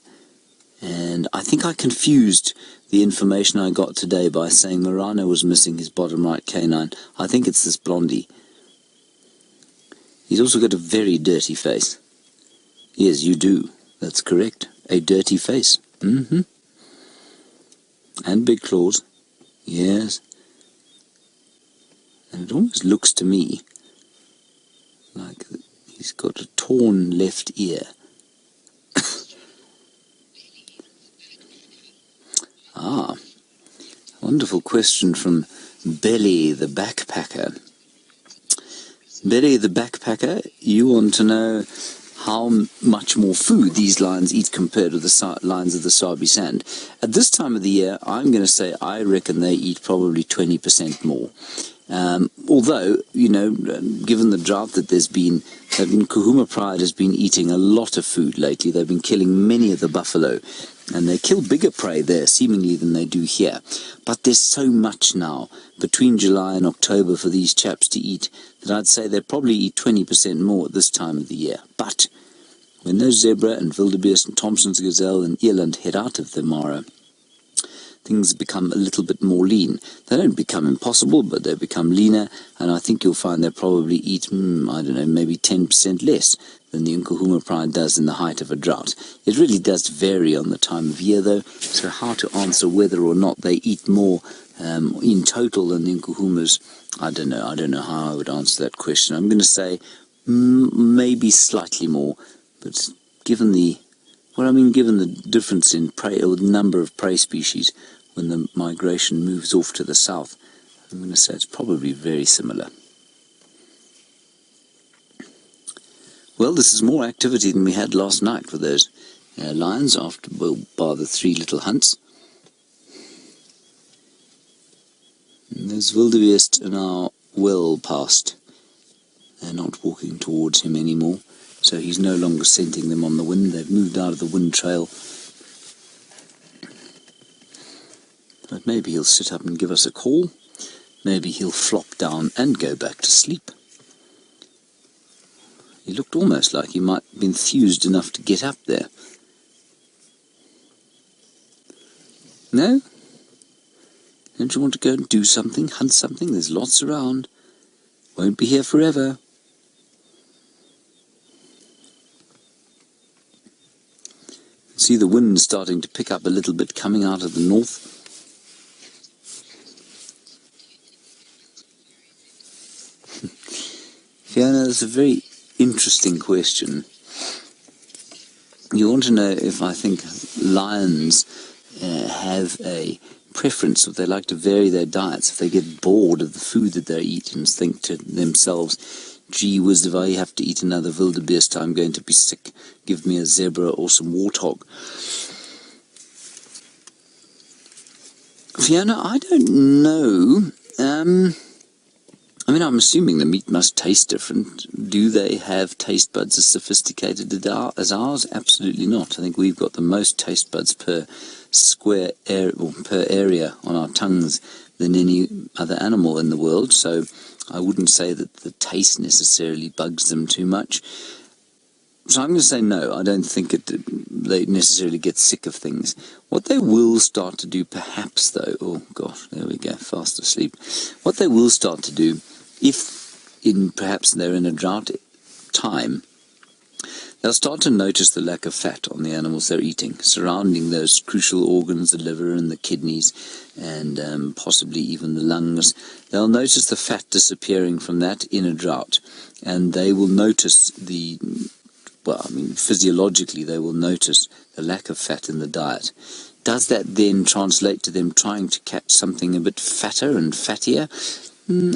And I think I confused the information I got today by saying Morana was missing his bottom right canine. I think it's this blondie. He's also got a very dirty face. Yes, you do. That's correct. A dirty face. And big claws. Yes. And it almost looks to me like he's got a torn left ear. Ah, wonderful question from Belly the Backpacker. Belly the Backpacker, you want to know how much more food these lions eat compared to the lions of the Sabi Sand. At this time of the year, I'm going to say I reckon they eat probably 20% more. Although, you know, given the drought that there's been, Nkuhuma Pride has been eating a lot of food lately. They've been killing many of the buffalo, and they kill bigger prey there, seemingly, than they do here. But there's so much now, between July and October, for these chaps to eat, that I'd say they probably eat 20% more at this time of the year. But when those zebra and wildebeest and Thompson's gazelle and eland head out of the Mara, things become a little bit more lean. They don't become impossible, but they become leaner, and I think you'll find they probably eat, I don't know, maybe 10% less than the Nkuhuma Pride does in the height of a drought. It really does vary on the time of year, though, so how to answer whether or not they eat more in total than the Nkuhumas, I don't know. I don't know how I would answer that question. I'm going to say maybe slightly more, but given the difference in prey, or the number of prey species, when the migration moves off to the south, I'm going to say it's probably very similar. Well, this is more activity than we had last night for those lions, bar the 3 little hunts. And those wildebeest are now well past. They're not walking towards him anymore, so he's no longer scenting them on the wind. They've moved out of the wind trail. But maybe he'll sit up and give us a call. Maybe he'll flop down and go back to sleep. He looked almost like he might be enthused enough to get up there. No? Don't you want to go and do something, hunt something? There's lots around. Won't be here forever. see the wind starting to pick up a little bit coming out of the north. Fiona, that's a very interesting question. You want to know if I think lions have a preference, if they like to vary their diets, if they get bored of the food that they're eating and think to themselves, gee whiz, if I have to eat another wildebeest, I'm going to be sick. Give me a zebra or some warthog. Fiona, I don't know. I mean, I'm assuming the meat must taste different. Do they have taste buds as sophisticated as ours? Absolutely not. I think we've got the most taste buds per square area, or per area on our tongues than any other animal in the world, so I wouldn't say that the taste necessarily bugs them too much. So I'm going to say no, I don't think they necessarily get sick of things. What they will start to do perhaps though, oh gosh, there we go, fast asleep. What they will start to do, if perhaps they're in a drought time, they'll start to notice the lack of fat on the animals they're eating, surrounding those crucial organs, the liver and the kidneys, and possibly even the lungs. They'll notice the fat disappearing from that in a drought, and they will notice physiologically they will notice the lack of fat in the diet. Does that then translate to them trying to catch something a bit fatter and fattier?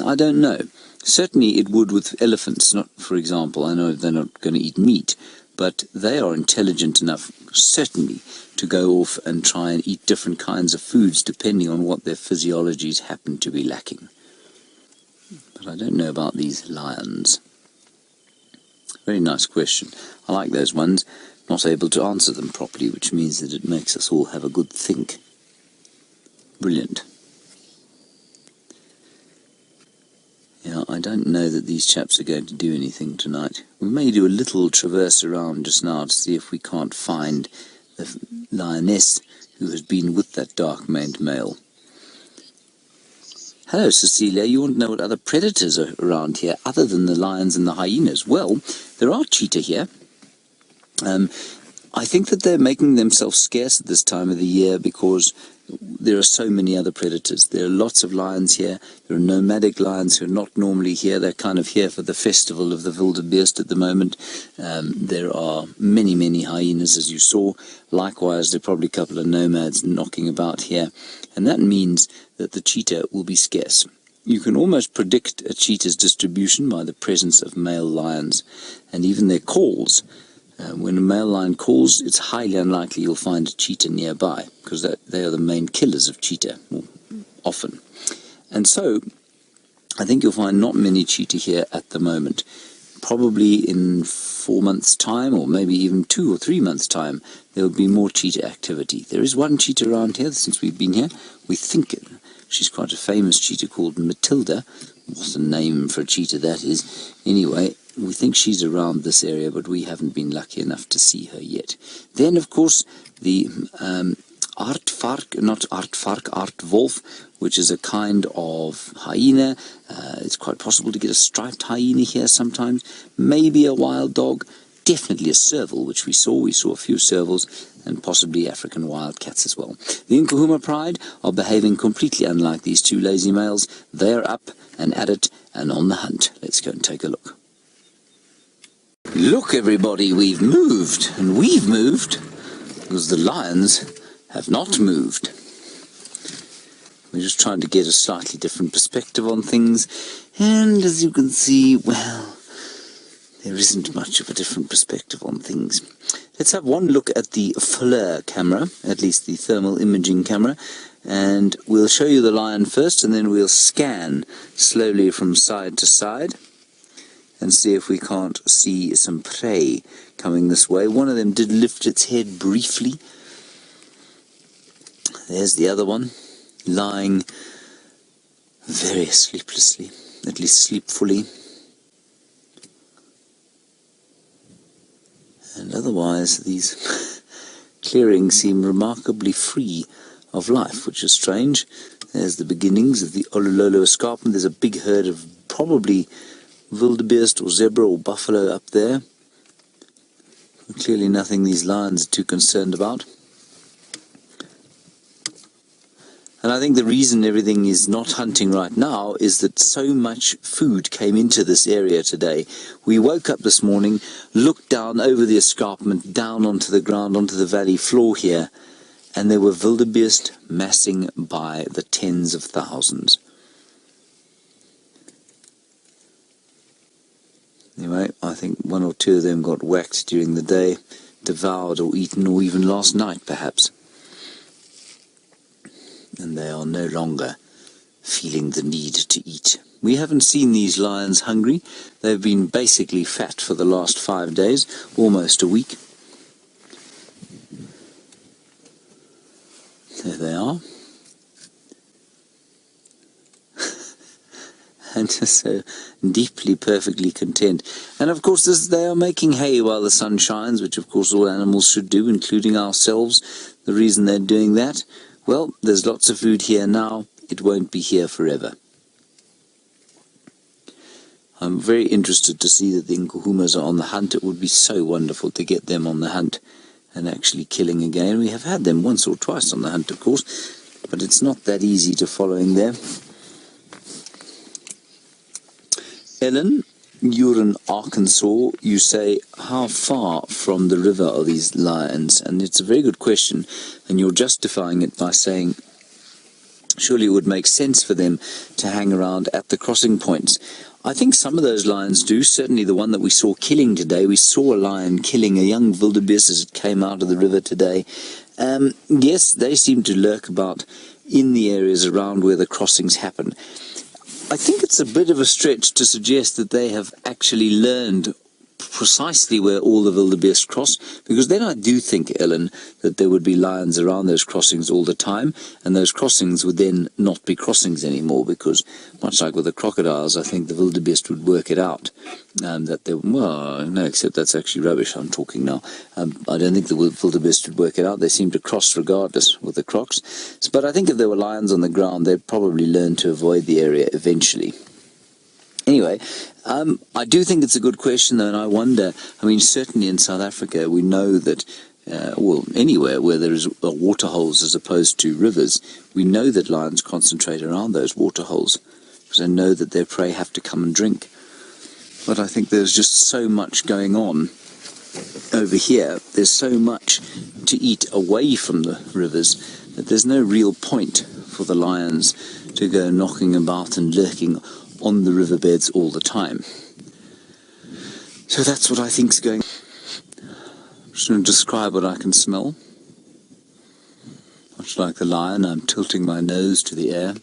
I don't know. Certainly it would with elephants, not, for example, I know they're not going to eat meat, but they are intelligent enough, certainly, to go off and try and eat different kinds of foods depending on what their physiologies happen to be lacking. But I don't know about these lions. Very nice question. I like those ones. Not able to answer them properly, which means that it makes us all have a good think. Brilliant. Yeah, I don't know that these chaps are going to do anything tonight. We may do a little traverse around just now to see if we can't find the lioness who has been with that dark-maned male. Hello, Cecilia. You want to know what other predators are around here other than the lions and the hyenas? Well, there are cheetah here. I think that they're making themselves scarce at this time of the year because there are so many other predators. There are lots of lions here. There are nomadic lions who are not normally here. They're kind of here for the festival of the wildebeest at the moment. There are many, many hyenas, as you saw. Likewise, there are probably a couple of nomads knocking about here. And that means that the cheetah will be scarce. You can almost predict a cheetah's distribution by the presence of male lions and even their calls. When a male lion calls, it's highly unlikely you'll find a cheetah nearby because they are the main killers of cheetah, often. And so, I think you'll find not many cheetah here at the moment. Probably in 4 months' time, or maybe even 2 or 3 months' time, there will be more cheetah activity. There is one cheetah around here since we've been here. We think she's quite a famous cheetah called Matilda. What a name for a cheetah that is. Anyway, we think she's around this area, but we haven't been lucky enough to see her yet. Then, of course, the aardvark, which is a kind of hyena. It's quite possible to get a striped hyena here sometimes. Maybe a wild dog. Definitely a serval, which we saw. We saw a few servals, and possibly African wildcats as well. The Nkuhuma Pride are behaving completely unlike these two lazy males. They're up and at it and on the hunt. Let's go and take a look. Look, everybody, we've moved, and we've moved because the lions have not moved. We're just trying to get a slightly different perspective on things, and as you can see, well, there isn't much of a different perspective on things. Let's have one look at the FLIR camera, at least the thermal imaging camera, and we'll show you the lion first, and then we'll scan slowly from side to side and see if we can't see some prey coming this way. One of them did lift its head briefly. There's the other one, lying very sleeplessly, at least sleepfully. And otherwise, these clearings seem remarkably free of life, which is strange. There's the beginnings of the Olololo escarpment. There's a big herd of probably wildebeest or zebra or buffalo up there. Clearly nothing these lions are too concerned about. And I think the reason everything is not hunting right now is that so much food came into this area today. We woke up this morning, looked down over the escarpment, down onto the ground, onto the valley floor here, and there were wildebeest massing by the tens of thousands. Anyway, I think one or two of them got whacked during the day, devoured or eaten, or even last night perhaps. And they are no longer feeling the need to eat. We haven't seen these lions hungry. They've been basically fat for the last 5 days, almost a week. There they are. And just so deeply, perfectly content. And of course they are making hay while the sun shines, which of course all animals should do, including ourselves. The reason they're doing that, well, there's lots of food here now. It won't be here forever. I'm very interested to see that the Nkuhumas are on the hunt. It would be so wonderful to get them on the hunt and actually killing again. We have had them once or twice on the hunt, of course, but it's not that easy to following them. Ellen, you're in Arkansas. You say, how far from the river are these lions? And it's a very good question, and you're justifying it by saying, surely it would make sense for them to hang around at the crossing points. I think some of those lions do. Certainly the one that we saw killing today. We saw a lion killing a young wildebeest as it came out of the river today. Yes, they seem to lurk about in the areas around where the crossings happen. I think it's a bit of a stretch to suggest that they have actually learned precisely where all the wildebeest cross, because then I do think, Ellen, that there would be lions around those crossings all the time, and those crossings would then not be crossings anymore, because much like with the crocodiles, I think the wildebeest would work it out. That they, well, no, except that's actually rubbish I'm talking now. I don't think the wildebeest would work it out. They seem to cross regardless with the crocs. But I think if there were lions on the ground, they'd probably learn to avoid the area eventually. Anyway, I do think it's a good question, though, and I wonder, I mean, certainly in South Africa, we know that, well, anywhere where there is water holes as opposed to rivers, we know that lions concentrate around those water holes, because they know that their prey have to come and drink. But I think there's just so much going on over here. There's so much to eat away from the rivers that there's no real point for the lions to go knocking about and lurking on the riverbeds all the time. So that's what I think's going on. I'm just going to describe what I can smell. Much like the lion, I'm tilting my nose to the air.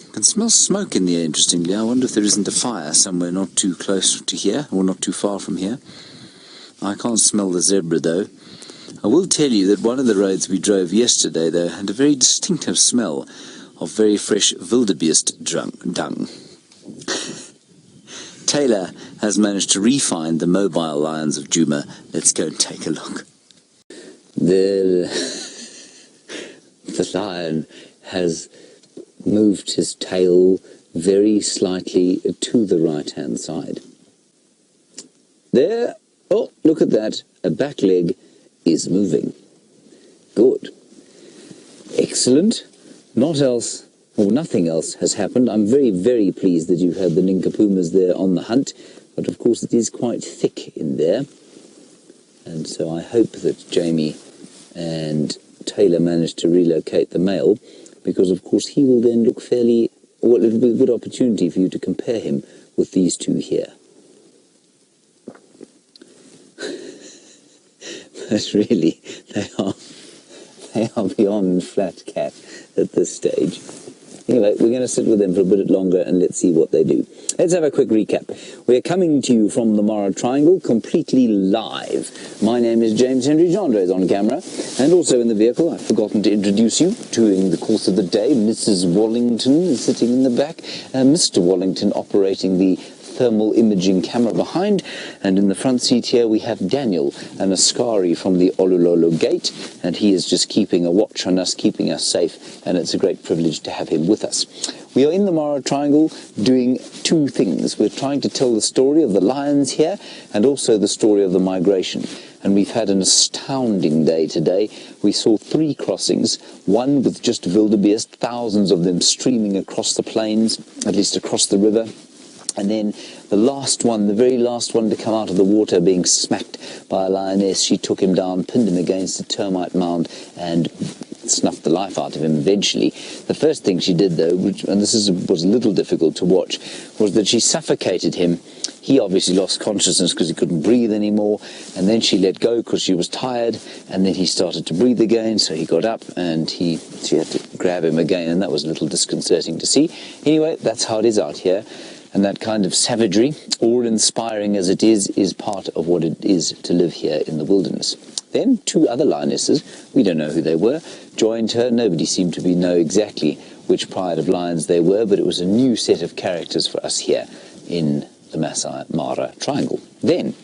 I can smell smoke in the air, interestingly. I wonder if there isn't a fire somewhere not too close to here, or not too far from here. I can't smell the zebra, though. I will tell you that one of the roads we drove yesterday, though, had a very distinctive smell of very fresh wildebeest dung. Taylor has managed to re-find the mobile lions of Djuma. Let's go and take a look. The lion has moved his tail very slightly to the right-hand side. There, oh, look at that, a back leg is moving. Good. Excellent. Nothing else has happened. I'm very, very pleased that you've had the Ninkapumas there on the hunt, but of course it is quite thick in there. And so I hope that Jamie and Taylor managed to relocate the male, because of course he will then look fairly, well, it'll be a good opportunity for you to compare him with these two here. But really, they are beyond flat cat at this stage. Anyway, we're going to sit with them for a bit longer and let's see what they do. Let's have a quick recap. We're coming to you from the Mara Triangle, completely live. My name is James Hendry. Jeandre is on camera. And also in the vehicle, I've forgotten to introduce you during the course of the day. Mrs. Wallington is sitting in the back. Mr. Wallington operating the thermal imaging camera behind, and in the front seat here we have Daniel, an Askari from the Olulolo Gate, and he is just keeping a watch on us, keeping us safe, and it's a great privilege to have him with us. We are in the Mara Triangle doing two things. We're trying to tell the story of the lions here and also the story of the migration. And we've had an astounding day today. We saw 3 crossings, one with just wildebeest, thousands of them streaming across the plains, at least across the river. And then the last one, the very last one to come out of the water, being smacked by a lioness. She took him down, pinned him against a termite mound, and snuffed the life out of him eventually. The first thing she did, though, and this was a little difficult to watch, was that she suffocated him. He obviously lost consciousness because he couldn't breathe anymore, and then she let go because she was tired, and then he started to breathe again, so he got up, and she had to grab him again, and that was a little disconcerting to see. Anyway, that's how it is out here. And that kind of savagery, awe-inspiring as it is part of what it is to live here in the wilderness. Then 2 other lionesses, we don't know who they were, joined her. Nobody seemed to know exactly which pride of lions they were, but it was a new set of characters for us here in the Masai Mara Triangle. Then,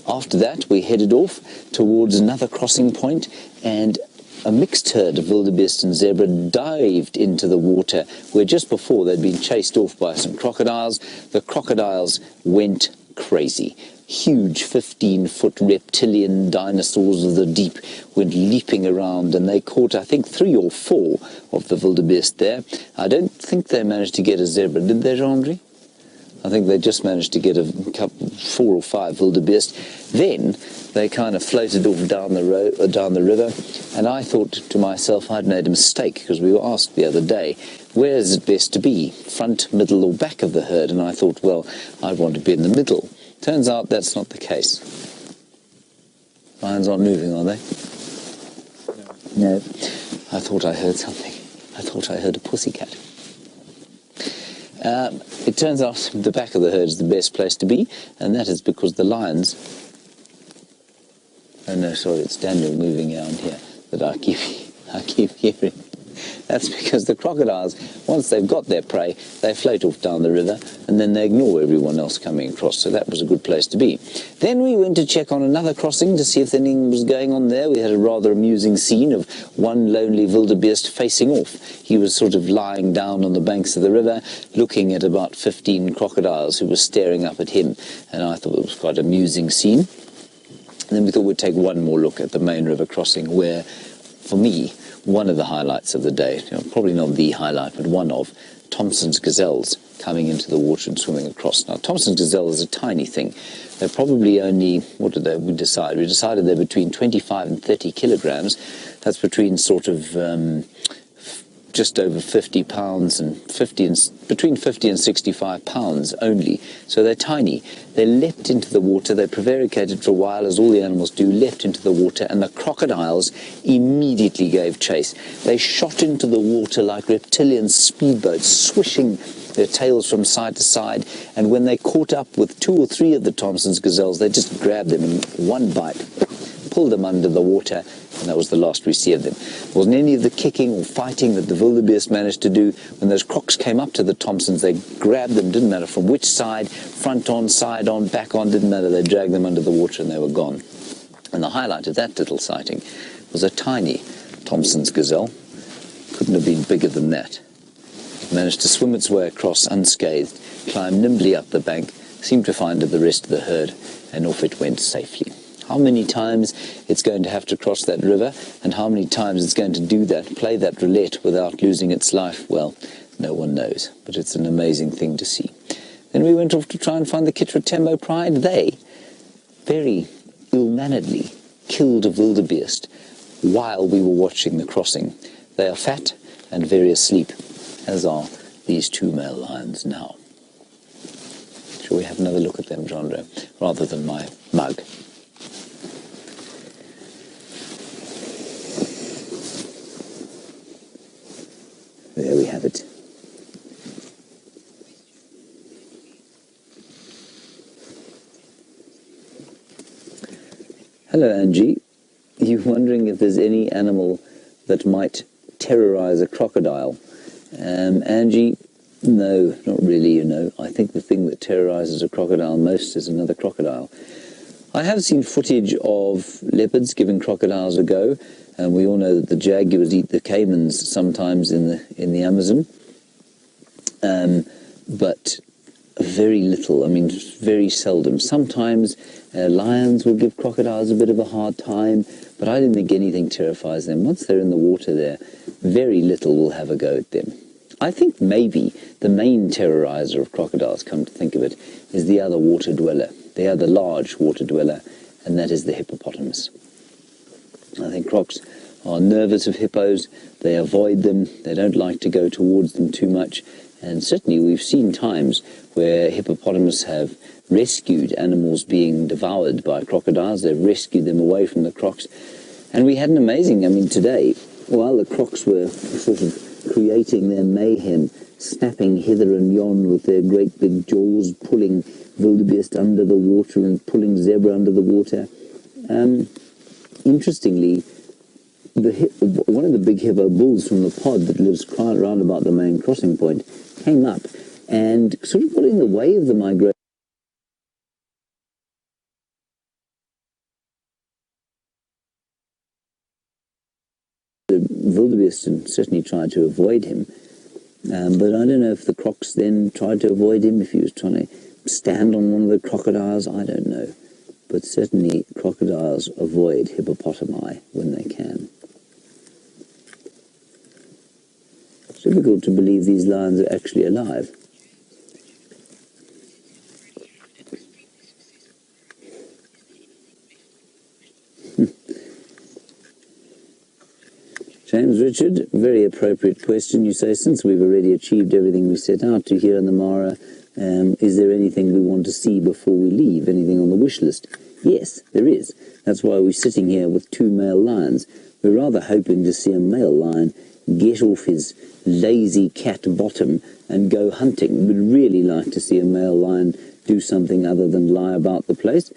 after that, we headed off towards another crossing point, and a mixed herd of wildebeest and zebra dived into the water where just before they'd been chased off by some crocodiles. The crocodiles went crazy. Huge 15-foot reptilian dinosaurs of the deep went leaping around, and they caught, I think, 3 or 4 of the wildebeest there. I don't think they managed to get a zebra, did they, Jeandre? I think they just managed to get a couple, 4 or 5 wildebeest. Then they kind of floated off down the river, and I thought to myself I'd made a mistake, because we were asked the other day, where is it best to be, front, middle or back of the herd? And I thought, well, I'd want to be in the middle. Turns out that's not the case. Lions aren't moving, are they? No. I thought I heard something. I thought I heard a pussycat. It turns out the back of the herd is the best place to be, and that is because the lions... Oh no, sorry, it's Daniel moving around here that I keep hearing. That's because the crocodiles, once they've got their prey, they float off down the river, and then they ignore everyone else coming across, so that was a good place to be. Then we went to check on another crossing to see if anything was going on there. We had a rather amusing scene of one lonely wildebeest facing off. He was sort of lying down on the banks of the river, looking at about 15 crocodiles who were staring up at him, and I thought it was quite an amusing scene. And then we thought we'd take one more look at the main river crossing, where, for me, one of the highlights of the day, probably not the highlight, but one of, Thompson's gazelles coming into the water and swimming across. Now, Thompson's gazelle is a tiny thing. They're probably only, what did we decide? We decided they're between 25 and 30 kilograms. That's between sort of just over 50 pounds and between 50 and 65 pounds only. So they're tiny. They leapt into the water. They prevaricated for a while, as all the animals do, leapt into the water, and the crocodiles immediately gave chase. They shot into the water like reptilian speedboats, swishing their tails from side to side, and when they caught up with 2 or 3 of the Thompson's gazelles, they just grabbed them in one bite, pulled them under the water, and that was the last we see of them. There wasn't any of the kicking or fighting that the wildebeest managed to do. When those crocs came up to the Thompsons, they grabbed them, didn't matter from which side, front on, side on, back on, didn't matter, they dragged them under the water and they were gone. And the highlight of that little sighting was a tiny Thompson's gazelle. Couldn't have been bigger than that. It managed to swim its way across unscathed, climb nimbly up the bank, seemed to find the rest of the herd, and off it went safely. How many times it's going to have to cross that river, and how many times it's going to do that, play that roulette without losing its life, well, no one knows. But it's an amazing thing to see. Then we went off to try and find the Kitretembo pride. They, very ill-manneredly, killed a wildebeest while we were watching the crossing. They are fat and very asleep, as are these 2 male lions now. Shall we have another look at them, Jeandre, rather than my mug? There we have it. Hello, Angie. You're wondering if there's any animal that might terrorize a crocodile. Angie, no, not really, I think the thing that terrorizes a crocodile most is another crocodile. I have seen footage of leopards giving crocodiles a go, and we all know that the jaguars eat the caimans sometimes in the Amazon. but very little. I mean, very seldom. Sometimes lions will give crocodiles a bit of a hard time, but I don't think anything terrifies them. Once they're in the water there, very little will have a go at them. I think maybe the main terrorizer of crocodiles, come to think of it, is the other water dweller, the other large water dweller, and that is the hippopotamus. I think crocs are nervous of hippos, they avoid them, they don't like to go towards them too much, and certainly we've seen times where hippopotamus have rescued animals being devoured by crocodiles. They've rescued them away from the crocs, and we had an amazing, I mean today, while the crocs were sort of creating their mayhem, snapping hither and yon with their great big jaws, pulling wildebeest under the water and pulling zebra under the water. Interestingly, one of the big hippo bulls from the pod that lives quite around about the main crossing point came up and sort of got in the way of the migration. The wildebeest certainly tried to avoid him, but I don't know if the crocs then tried to avoid him, if he was trying to stand on one of the crocodiles, I don't know. But certainly crocodiles avoid hippopotami when they can. It's difficult to believe these lions are actually alive. James Richard, very appropriate question. You say, since we've already achieved everything we set out to here in the Mara, is there anything we want to see before we leave? Anything on the wish list? Yes, there is. That's why we're sitting here with 2 male lions. We're rather hoping to see a male lion get off his lazy cat bottom and go hunting. We'd really like to see a male lion do something other than lie about the place.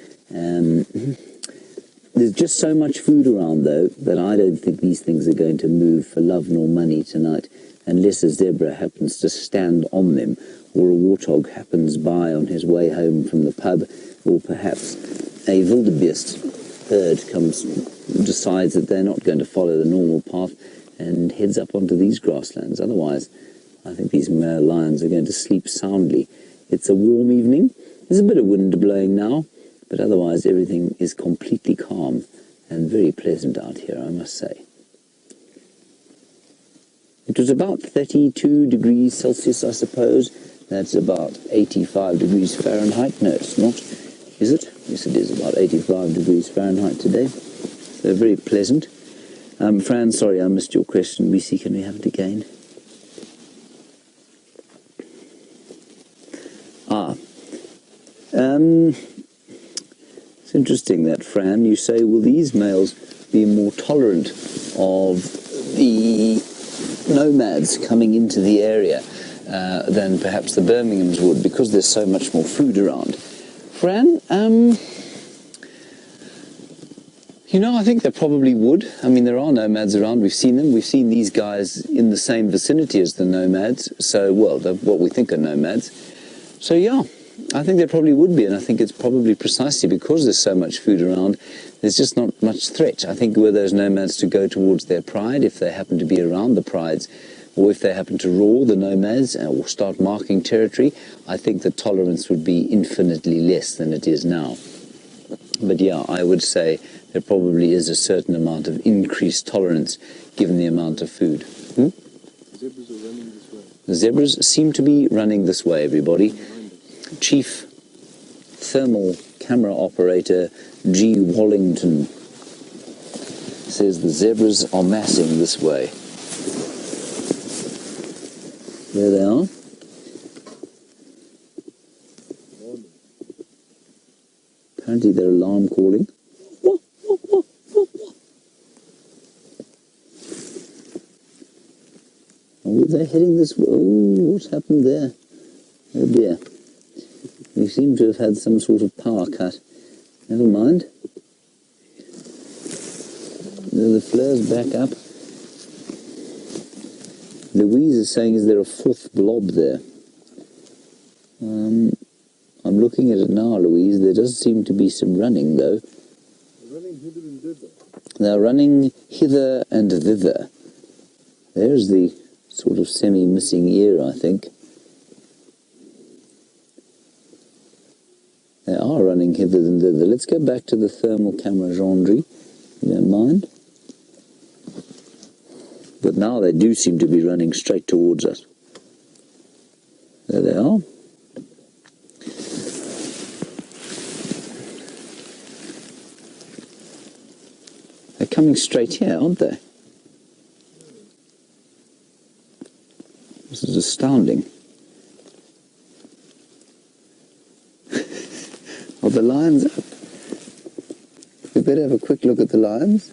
There's just so much food around, though, that I don't think these things are going to move for love nor money tonight, unless a zebra happens to stand on them, or a warthog happens by on his way home from the pub, or perhaps a wildebeest herd decides that they're not going to follow the normal path and heads up onto these grasslands. Otherwise, I think these male lions are going to sleep soundly. It's a warm evening. There's a bit of wind blowing now, but otherwise everything is completely calm and very pleasant out here, I must say. It was about 32 degrees Celsius, I suppose. That's about 85 degrees Fahrenheit. No, it's not. Is it? Yes, it is about 85 degrees Fahrenheit today. So very pleasant. Fran, sorry, I missed your question. BC, can we have it again? It's interesting that, Fran, you say, will these males be more tolerant of the nomads coming into the area than perhaps the Birminghams would, because there's so much more food around? Fran, you know, I think they probably would. I mean, there are nomads around. We've seen them. We've seen these guys in the same vicinity as the nomads. So, well, what we think are nomads. So, yeah, I think there probably would be. And I think it's probably precisely because there's so much food around, there's just not much threat. I think were those nomads to go towards their pride, if they happen to be around the prides, or if they happen to roar the nomads or start marking territory, I think the tolerance would be infinitely less than it is now. But yeah, I would say there probably is a certain amount of increased tolerance given the amount of food. Zebras are running this way. The zebras seem to be running this way, everybody. Chief Thermal Camera Operator G. Wallington says the zebras are massing this way. There they are. Apparently they're alarm calling. Oh, they're heading this way. Oh, what's happened there? Oh dear. We seem to have had some sort of power cut. Never mind. The flare's back up. Louise is saying, is there a 4th blob there? I'm looking at it now, Louise. There does seem to be some running, though. They're running hither and thither. They're running hither and thither. There's the sort of semi-missing ear, I think. They are running hither and thither. Let's go back to the thermal camera, Jeandre. You don't mind? But now they do seem to be running straight towards us. There they are. They're coming straight here, aren't they? This is astounding. Are the lions up? We better have a quick look at the lions.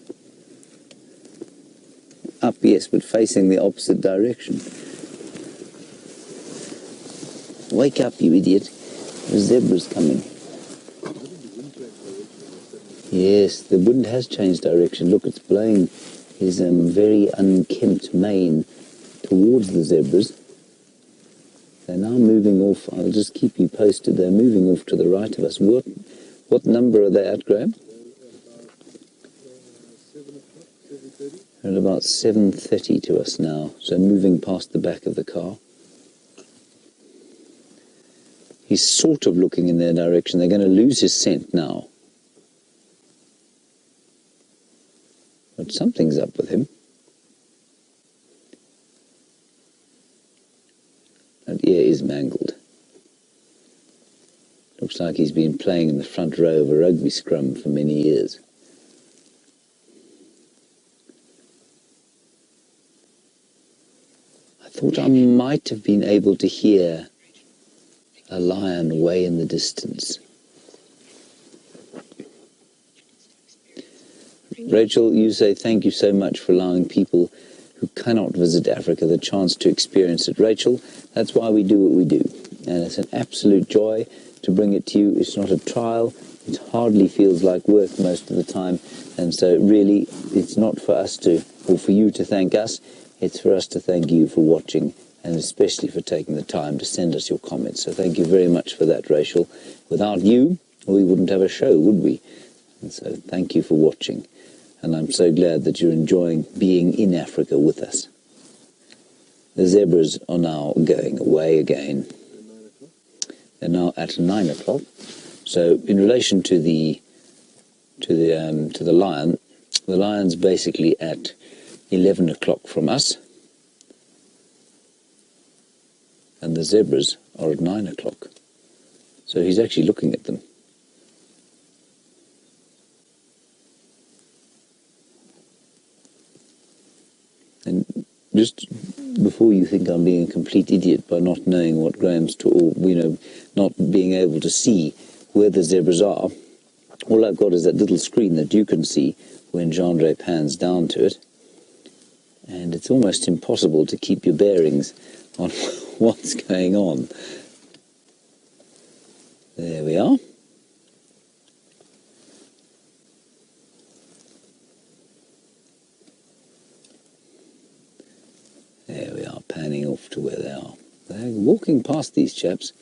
Up, yes, but facing the opposite direction. Wake up, you idiot. The zebra's coming. Yes, the wind has changed direction. Look, it's blowing his very unkempt mane towards the zebras. They're now moving off. I'll just keep you posted. They're moving off to the right of us. What number are they at, Graham? They're at about 7:30 to us now, so moving past the back of the car. He's sort of looking in their direction. They're going to lose his scent now. But something's up with him. That ear is mangled. Looks like he's been playing in the front row of a rugby scrum for many years. I thought I might have been able to hear a lion way in the distance. Rachel, you say thank you so much for allowing people who cannot visit Africa the chance to experience it. Rachel, that's why we do what we do. And it's an absolute joy to bring it to you. It's not a trial. It hardly feels like work most of the time. And so really, it's not for us to, or for you to thank us. It's for us to thank you for watching, and especially for taking the time to send us your comments. So thank you very much for that, Rachel. Without you, we wouldn't have a show, would we? And so thank you for watching. And I'm so glad that you're enjoying being in Africa with us. The zebras are now going away again. They're now at 9 o'clock. So in relation to the lion, the lion's basically at 11 o'clock from us, and the zebras are at 9 o'clock. So he's actually looking at them. And just before you think I'm being a complete idiot by not knowing what Graham's not being able to see where the zebras are, all I've got is that little screen that you can see when Jeandre pans down to it. And it's almost impossible to keep your bearings on what's going on. There we are. There we are, panning off to where they are. They're walking past these chaps,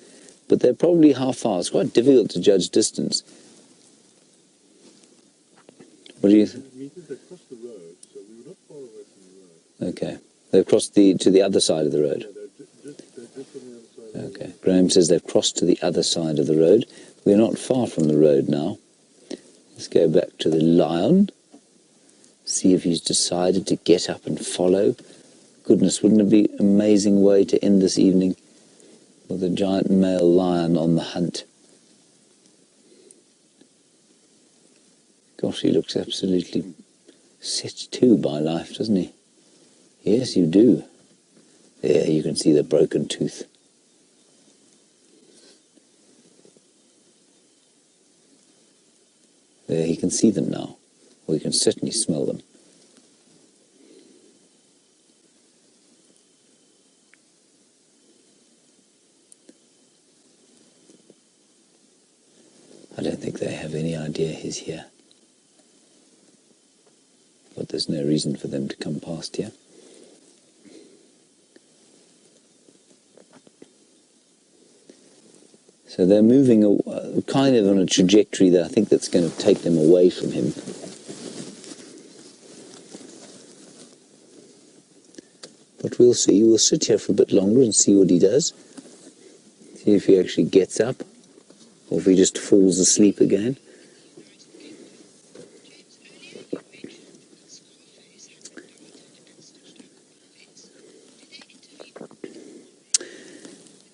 but they're probably how far? It's quite difficult to judge distance. What do you think? Meters across the road, so we were not far away from the road. Okay. They've crossed to the other side of the road. Yeah, they're just on the other side. Okay. Graham says they've crossed to the other side of the road. We're not far from the road now. Let's go back to the lion. See if he's decided to get up and follow. Goodness, wouldn't it be an amazing way to end this evening with a giant male lion on the hunt? Gosh, he looks absolutely set to by life, doesn't he? Yes, you do. There, you can see the broken tooth. There, he can see them now. Or he can certainly smell them. I don't think they have any idea he's here. But there's no reason for them to come past here. So they're moving kind of on a trajectory that I think that's going to take them away from him. But we'll see. We'll sit here for a bit longer and see what he does. See if he actually gets up. or if he just falls asleep again.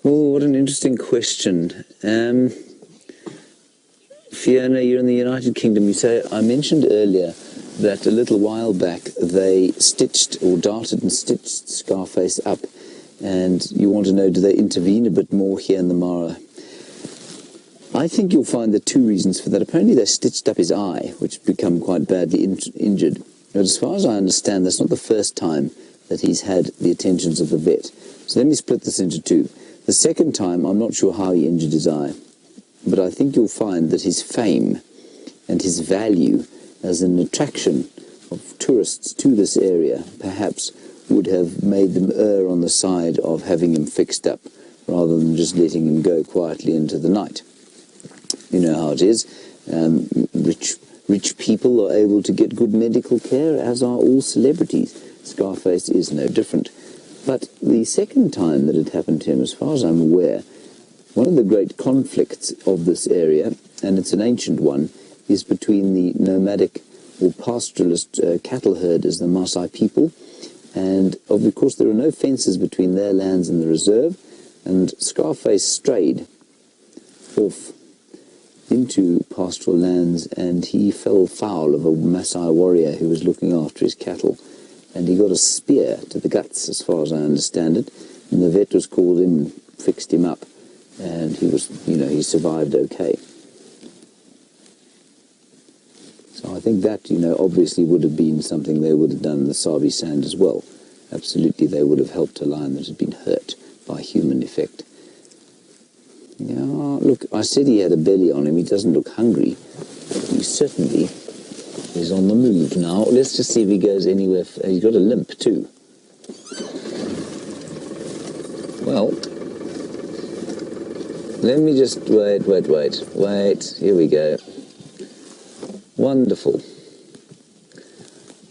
Oh, what an interesting question. Fiona, you're in the United Kingdom. You say, I mentioned earlier that a little while back they stitched or darted and stitched Scarface up, and you want to know, do they intervene a bit more here in the Mara? I think you'll find there are two reasons for that. Apparently they stitched up his eye, which had become quite badly injured. But as far as I understand, that's not the first time that he's had the attentions of the vet. So let me split this into two. The second time, I'm not sure how he injured his eye, but I think you'll find that his fame and his value as an attraction of tourists to this area perhaps would have made them err on the side of having him fixed up rather than just letting him go quietly into the night. You know how it is. Rich people are able to get good medical care, as are all celebrities. Scarface is no different. But the second time that it happened to him, as far as I'm aware, one of the great conflicts of this area, and it's an ancient one, is between the nomadic or pastoralist cattle herders, the Maasai people, and of course there are no fences between their lands and the reserve, and Scarface strayed off into pastoral lands, and he fell foul of a Maasai warrior who was looking after his cattle, and he got a spear to the guts, as far as I understand it, and the vet was called in, fixed him up, and he was, he survived okay. So I think that, obviously would have been something they would have done in the Sabi Sand as well. Absolutely, they would have helped a lion that had been hurt by human effect. Yeah, look, I said he had a belly on him. He doesn't look hungry. He certainly is on the move now. Let's just see if he goes anywhere. He's got a limp too. Well, let me just wait. Here we go. Wonderful.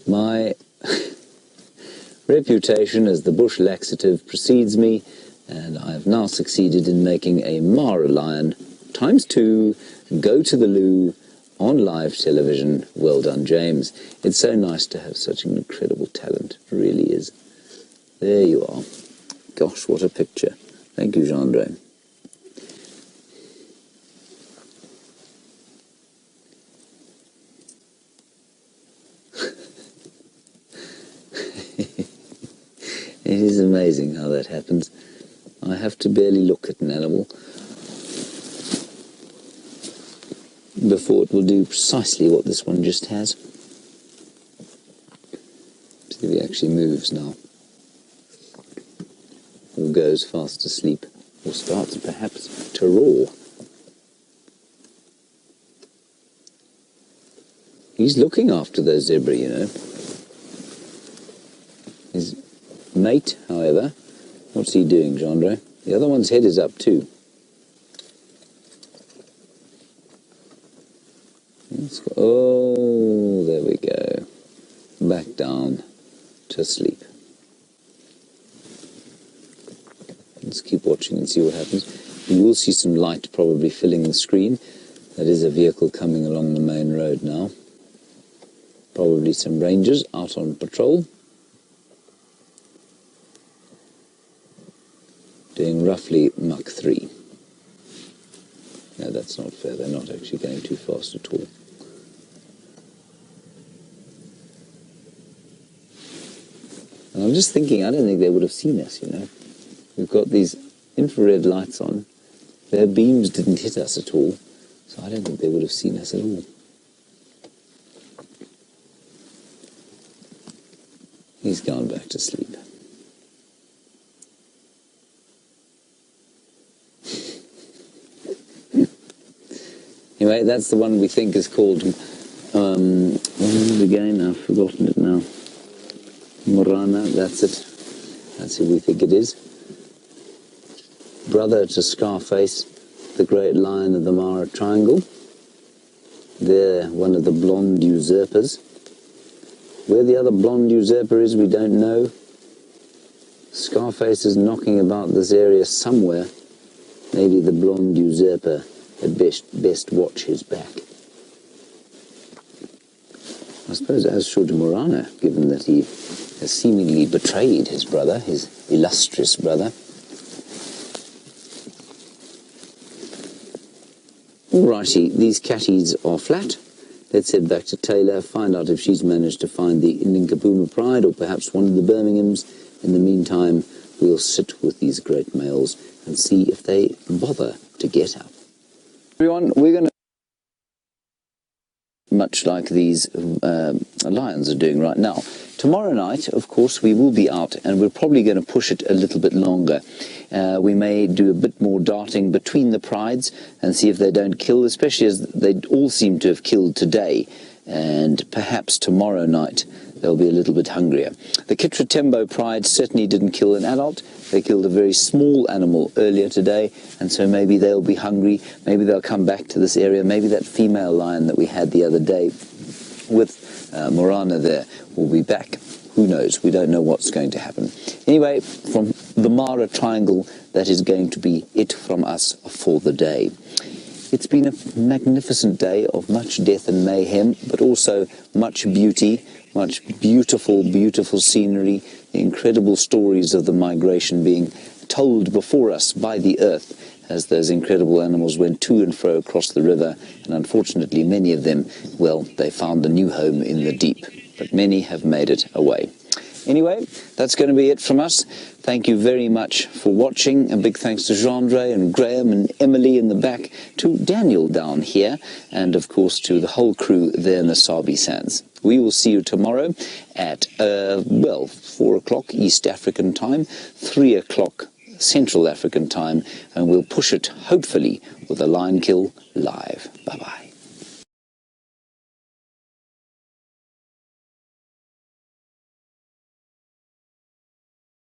My reputation as the bush laxative precedes me, and I have now succeeded in making a Mara lion ×2 go to the loo on live television. Well done, James. It's so nice to have such an incredible talent. It really is. There you are. Gosh, what a picture. Thank you, Jeandre. It is amazing how that happens. I have to barely look at an animal before it will do precisely what this one just has. See if he actually moves now, or goes fast asleep, or starts perhaps to roar. He's looking after those zebra, His mate, however, what's he doing, Jeandre? The other one's head is up too. Oh, there we go. Back down to sleep. Let's keep watching and see what happens. You will see some light probably filling the screen. That is a vehicle coming along the main road now. Probably some rangers out on patrol. Doing roughly Mach 3. No, that's not fair. They're not actually going too fast at all. And I'm just thinking, I don't think they would have seen us, We've got these infrared lights on. Their beams didn't hit us at all, so I don't think they would have seen us at all. He's gone back to sleep. Anyway, that's the one we think is called, what is it again? I've forgotten it now. Morana, that's it. That's who we think it is. Brother to Scarface, the great lion of the Mara Triangle. They're one of the blonde usurpers. Where the other blonde usurper is, we don't know. Scarface is knocking about this area somewhere. Maybe the blonde usurper had best watch his back. I suppose as should Morana, given that he has seemingly betrayed his brother, his illustrious brother. Alrighty, these catties are flat. Let's head back to Taylor, find out if she's managed to find the Ninkabuma Pride or perhaps one of the Birminghams. In the meantime, we'll sit with these great males and see if they bother to get up. Everyone, we're going to, much like these lions are doing right now. Tomorrow night, of course, we will be out and we're probably going to push it a little bit longer. We may do a bit more darting between the prides and see if they don't kill, especially as they all seem to have killed today. And perhaps tomorrow night they'll be a little bit hungrier. The Kitratembo pride certainly didn't kill an adult. They killed a very small animal earlier today, and so maybe they'll be hungry. Maybe they'll come back to this area. Maybe that female lion that we had the other day with Morana there will be back. Who knows? We don't know what's going to happen. Anyway, from the Mara Triangle, that is going to be it from us for the day. It's been a magnificent day of much death and mayhem, but also much beauty, much beautiful, beautiful scenery, the incredible stories of the migration being told before us by the earth as those incredible animals went to and fro across the river, and unfortunately many of them, well, they found a new home in the deep, but many have made it away. Anyway, that's going to be it from us. Thank you very much for watching. A big thanks to Jeandre and Graham and Emily in the back, to Daniel down here, and of course to the whole crew there in the Sabi Sands. We will see you tomorrow at, 4 o'clock East African time, 3 o'clock Central African time, and we'll push it, hopefully, with a lion kill live. Bye-bye.